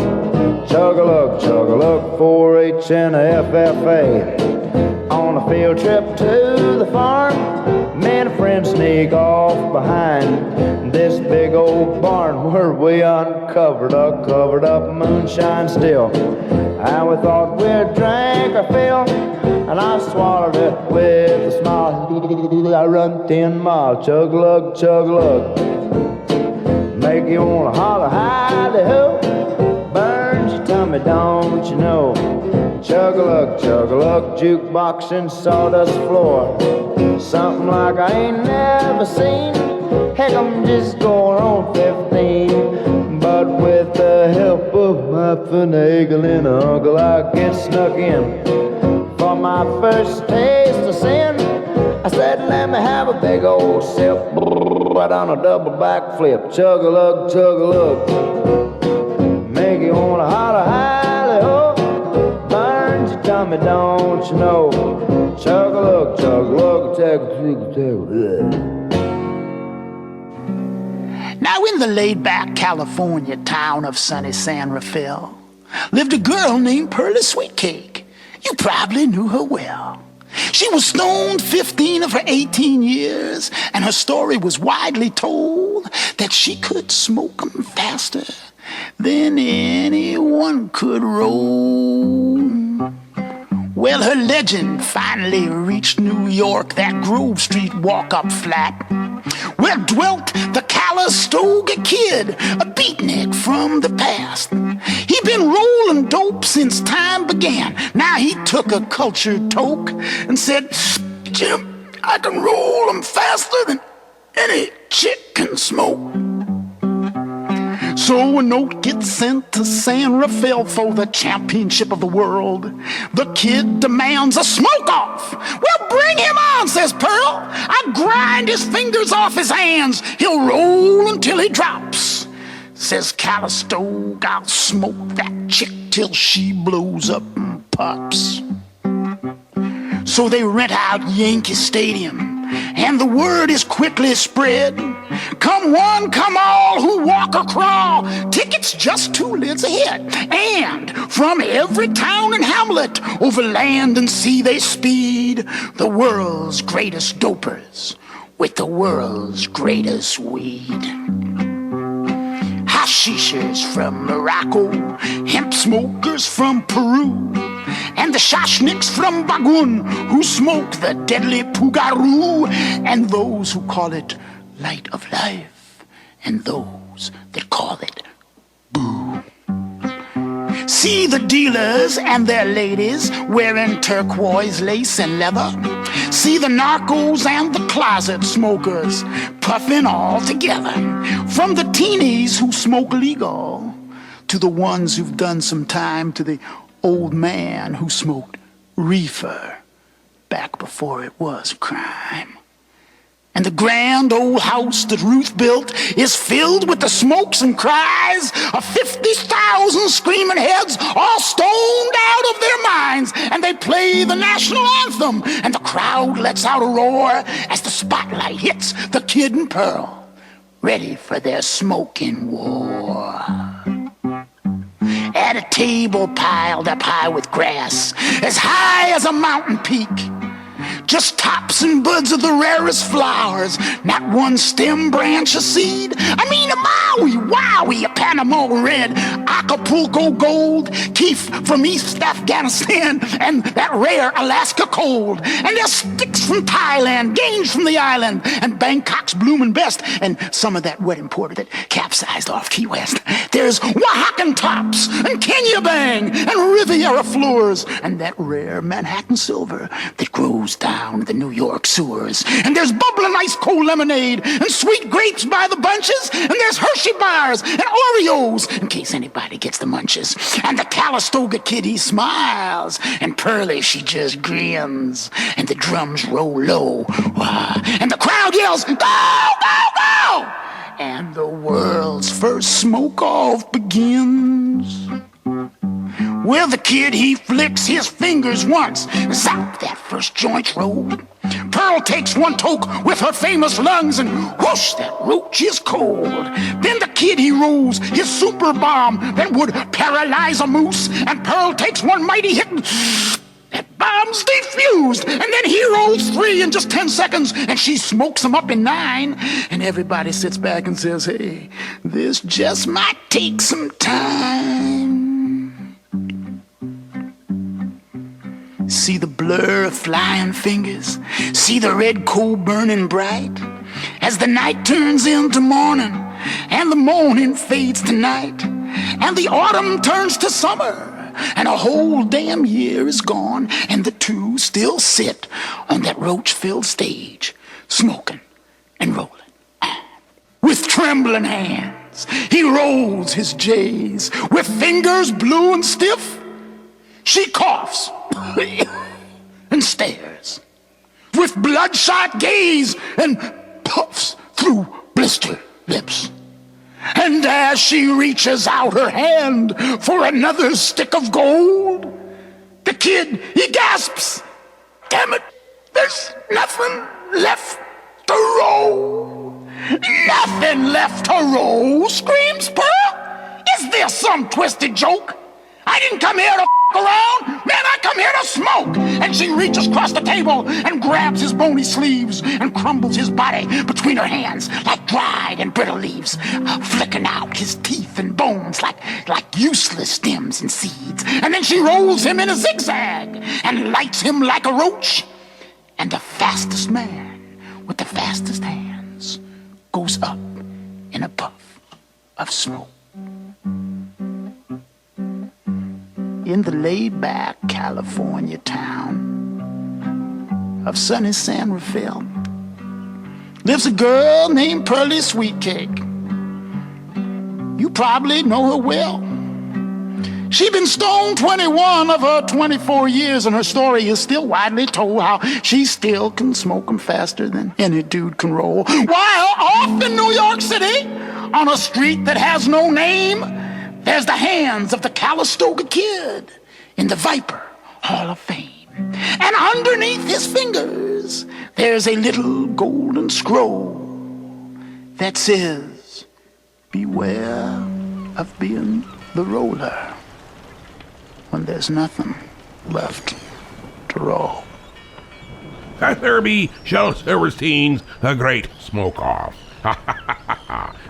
Chug-a-lug, chug-a-lug, 4-H and a FFA. On a field trip to the farm, me and a friend sneak off behind this big old barn where we uncovered a covered up moonshine still. And we thought we'd drink our fill, and I swallowed it with a smile. I run 10 miles, chug-a-lug, chug-a-lug, make you wanna holler, howdy-ho, burns your tummy, don't you know? Chug-a-lug, chug-a-lug, jukebox and sawdust floor, something like I ain't never seen. Heck, I'm just going on 15, but with the help of my finagling uncle, I get snuck in. For my first taste of sin, I said, let me have a big old sip, right on a double backflip. Chug-a-lug, chug-a-lug, make you wanna holler, howdy-ho, burn me, don't you know? Chug-a-lug, chug-a-lug, chug-a-lug. Now, in the laid-back California town of sunny San Rafael, lived a girl named Pearly Sweetcake. You probably knew her well. She was stoned 15 of her 18 years, and her story was widely told that she could smoke 'em faster than anyone could roll. Well, her legend finally reached New York, that Grove Street walk-up flat, where dwelt the Calistoga Kid, a beatnik from the past. He'd been rolling dope since time began. Now he took a cultured toke and said, "Jim, I can roll 'em faster than any chick can smoke." So a note gets sent to San Rafael for the championship of the world. The kid demands a smoke-off. "Well, bring him on," says Pearl. "I'll grind his fingers off his hands. He'll roll until he drops." Says Calistoga, "I'll smoke that chick till she blows up and pops." So they rent out Yankee Stadium, and the word is quickly spread. Come one, come all who walk or crawl. Tickets just 2 lids ahead. And from every town and hamlet, over land and sea they speed. The world's greatest dopers with the world's greatest weed. Hashishers from Morocco, hemp smokers from Peru, and the Shashniks from Bagun who smoke the deadly Pugaru, and those who call it light of life, and those that call it boo. See the dealers and their ladies wearing turquoise lace and leather. See the narcos and the closet smokers puffing all together. From the teenies who smoke legal to the ones who've done some time, to the old man who smoked reefer back before it was a crime. And the grand old house that Ruth built is filled with the smokes and cries of 50,000 screaming heads, all stoned out of their minds. And they play the national anthem, and the crowd lets out a roar as the spotlight hits the Kid and Pearl, ready for their smoking war. At a table piled up high with grass, as high as a mountain peak, just tops and buds of the rarest flowers, not one stem, branch, or seed. I mean a Maui, Wowie, a Panama red, Acapulco gold, keef from East Afghanistan, and that rare Alaska cold. And there's sticks from Thailand, Gange from the island, and Bangkok's bloomin' best, and some of that wet importer that capsized off Key West. There's Oaxacan tops, and Kenya Bang, and Riviera floors, and that rare Manhattan silver that grows down the New York sewers. And there's bubbling ice cold lemonade, and sweet grapes by the bunches, and there's Hershey bars and Oreos, in case anybody gets the munches. And the Calistoga Kid, he smiles, and Pearly, she just grins, and the drums roll low, and the crowd yells, "Go, go, go!" And the world's first smoke-off begins. Well, the kid, he flicks his fingers once, zap, that first joint's rolled. Pearl takes one toke with her famous lungs, and whoosh, that roach is cold. Then the kid, he rolls his super bomb that would paralyze a moose, and Pearl takes one mighty hit, and that bomb's defused. And then he rolls 3 in just 10 seconds, and she smokes him up in 9. And everybody sits back and says, "Hey, this just might take some time." See the blur of flying fingers, see the red coal burning bright, as the night turns into morning, and the morning fades to night, and the autumn turns to summer, and a whole damn year is gone, and the two still sit on that roach-filled stage, smoking and rolling. With trembling hands, he rolls his J's, with fingers blue and stiff. She coughs and stares with bloodshot gaze and puffs through blistered lips. And as she reaches out her hand for another stick of gold, The kid, he gasps. Damn it, there's nothing left to roll. Nothing left to roll, screams Pearl. Is this some twisted joke? I didn't come here to around. Man, I come here to smoke. And she reaches across the table and grabs his bony sleeves and crumbles his body between her hands like dried and brittle leaves, flicking out his teeth and bones like useless stems and seeds. And then she rolls him in a zigzag and lights him like a roach. And the fastest man with the fastest hands goes up in a puff of smoke. In the laid-back California town of sunny San Rafael lives a girl named Pearly Sweetcake. You probably know her well. She's been stoned 21 of her 24 years, and her story is still widely told how she still can smoke 'em faster than any dude can roll. While off in New York City, on a street that has no name, there's the hands of the Calistoga Kid in the Viper Hall of Fame. And underneath his fingers, there's a little golden scroll that says, beware of being the roller when there's nothing left to roll. That there be Shel Silverstein's The Great Smoke-Off.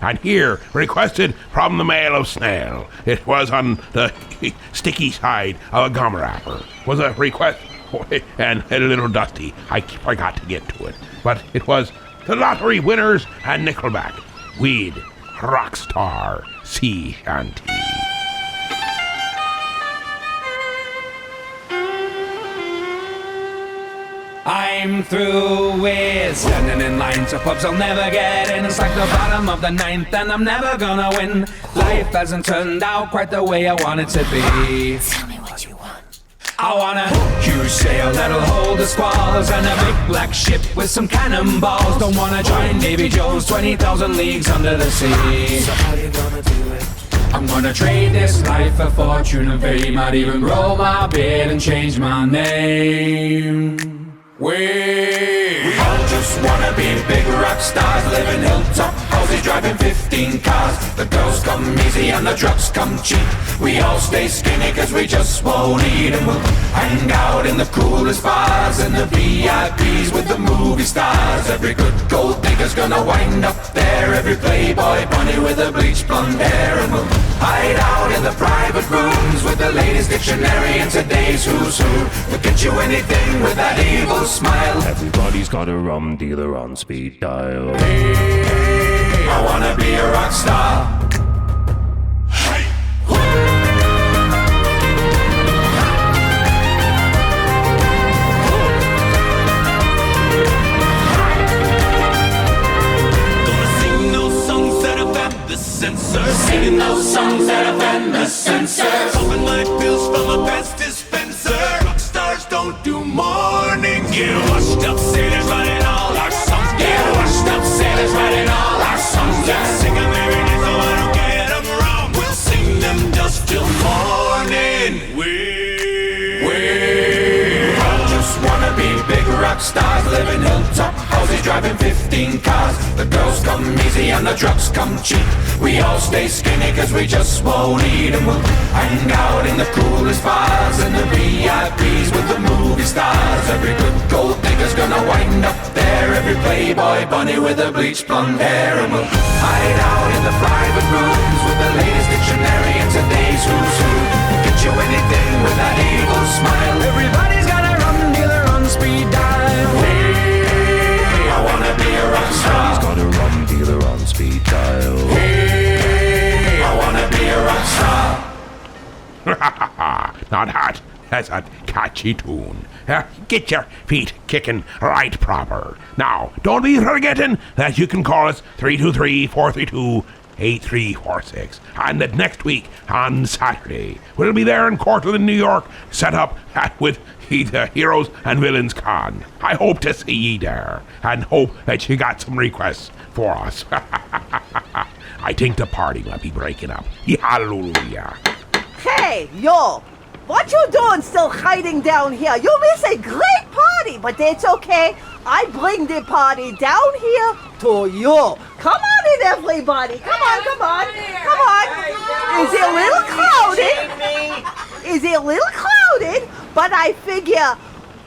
And here, requested from the Mail of Snail. It was on the sticky side of a gum wrapper. Was a request, and a little dusty. I forgot to get to it. But it was the lottery winners and Nickelback. Weed, Rockstar, Sea Shanty. I'm through with standing in line to pubs I'll never get in. It's like the bottom of the ninth and I'm never gonna win. Life hasn't turned out quite the way I want it to be. Tell me what you want. I want a huge sail that'll hold the squalls and a big black ship with some cannonballs. Don't wanna join Davy Jones 20,000 leagues under the sea. So how you gonna do it? I'm gonna trade this life for fortune and fame. Might even grow my beard and change my name. We all just wanna be big rock stars, living hilltop houses, driving 15 cars. The girls come easy and the drugs come cheap. We all stay skinny cause we just won't eat, and we'll hang out in the coolest bars and the VIPs with the movie stars. Every good gold digger's gonna wind up there, every playboy bunny with a bleached blonde hair. And we'll hide out in the private rooms with the latest dictionary and today's who's who. We'll get you anything with that evil smile. Everybody's got a rum dealer on speed dial. Hey, I wanna be a rock star. Singing those songs that offend the censors. Popping my pills from a past dispenser. Rock stars don't do morning. Get washed up sailors writing all our songs. Get washed up sailors writing all our songs. Yeah, sing them every day so I don't get them wrong. We'll sing them just till morning. We all just wanna be big rock stars, living hilltop houses, driving 15 cars. The girls come easy and the drugs come cheap. We all stay skinny cause we just won't eat, and we'll hang out in the coolest bars and the VIPs with the movie stars. Every good gold digger's gonna wind up there, every playboy bunny with a bleached blonde hair. And we'll hide out in the private rooms with the latest dictionary and today's who's who. We'll get you anything with that evil smile. Everybody's got a rum dealer on speed dial. Hey, I wanna be a rock star. He's got a rum dealer on speed dial. Hey, I wanna be a rock star. Now that's a catchy tune. Get your feet kicking right proper. Now, don't be forgetting that you can call us 323-432-8346. And that next week, on Saturday, we'll be there in Cortland, New York, set up with the Heroes and Villains Con. I hope to see ye there, and hope that you got some requests for us. I think the party might be breaking up. Hallelujah. Hey, yo! What you doing still hiding down here? You miss a great party, but it's okay. I bring the party down here to you. Come on in, everybody. Come on. Is it a little crowded? But I figure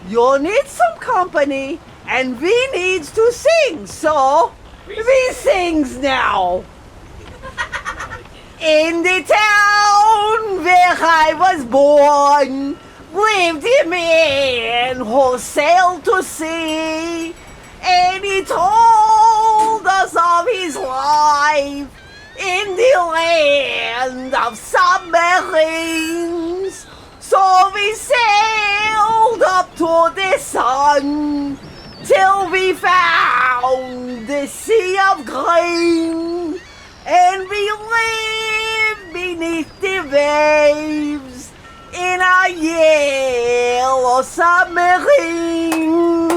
you need some company, and we needs to sing. So, we sings now. In the town where I was born, lived a man who sailed to sea, and he told us of his life in the land of submarines. So we sailed up to the sun till we found the sea of green, and we lived beneath the waves in a yellow submarine.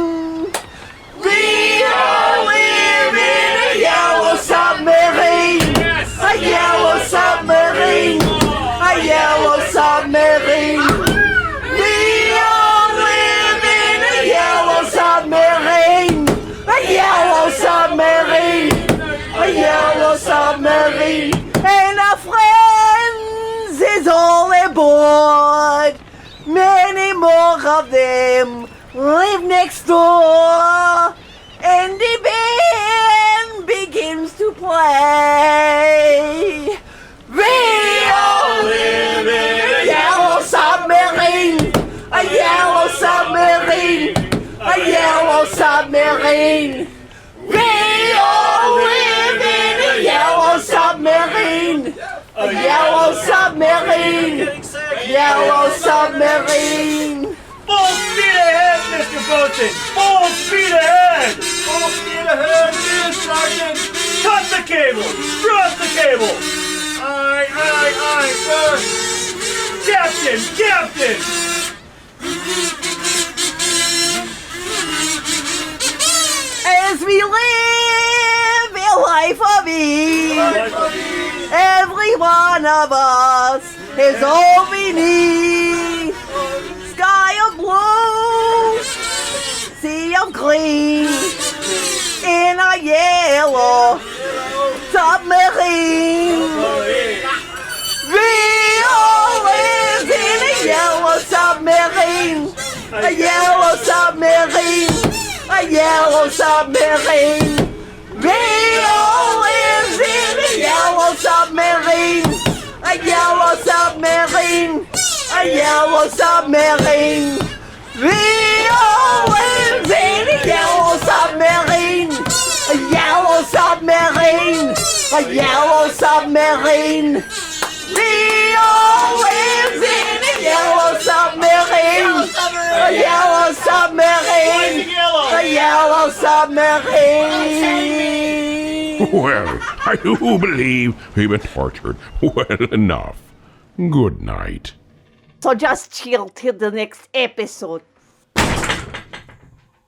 We all live in a yellow submarine. A yellow submarine. A yellow submarine. We all live in a yellow submarine. A yellow submarine. A yellow submarine. And our friends is all aboard. Many more of them live next door. And the band begins to play. We all live in a yellow submarine. A yellow submarine. A yellow submarine. We all live in a yellow submarine. A yellow submarine. Yellow submarine. Full speed ahead, Mr. Boatswain! Full speed ahead! Full speed ahead, dear Sergeant! Cut the cable! Drop the cable! Aye, sir! Captain! As we live a life of ease, every one of us is all we need. Sky of blue, sea of green, in a yellow submarine. We all live in a yellow submarine. A yellow submarine. A yellow submarine. We all live in a yellow submarine. A yellow submarine. A yellow submarine. We all live in a yellow submarine. A yellow submarine. A yellow submarine. We all live in a yellow submarine. A yellow submarine. A yellow submarine. Well, I do believe we've been tortured well enough. Good night. So just chill till the next episode.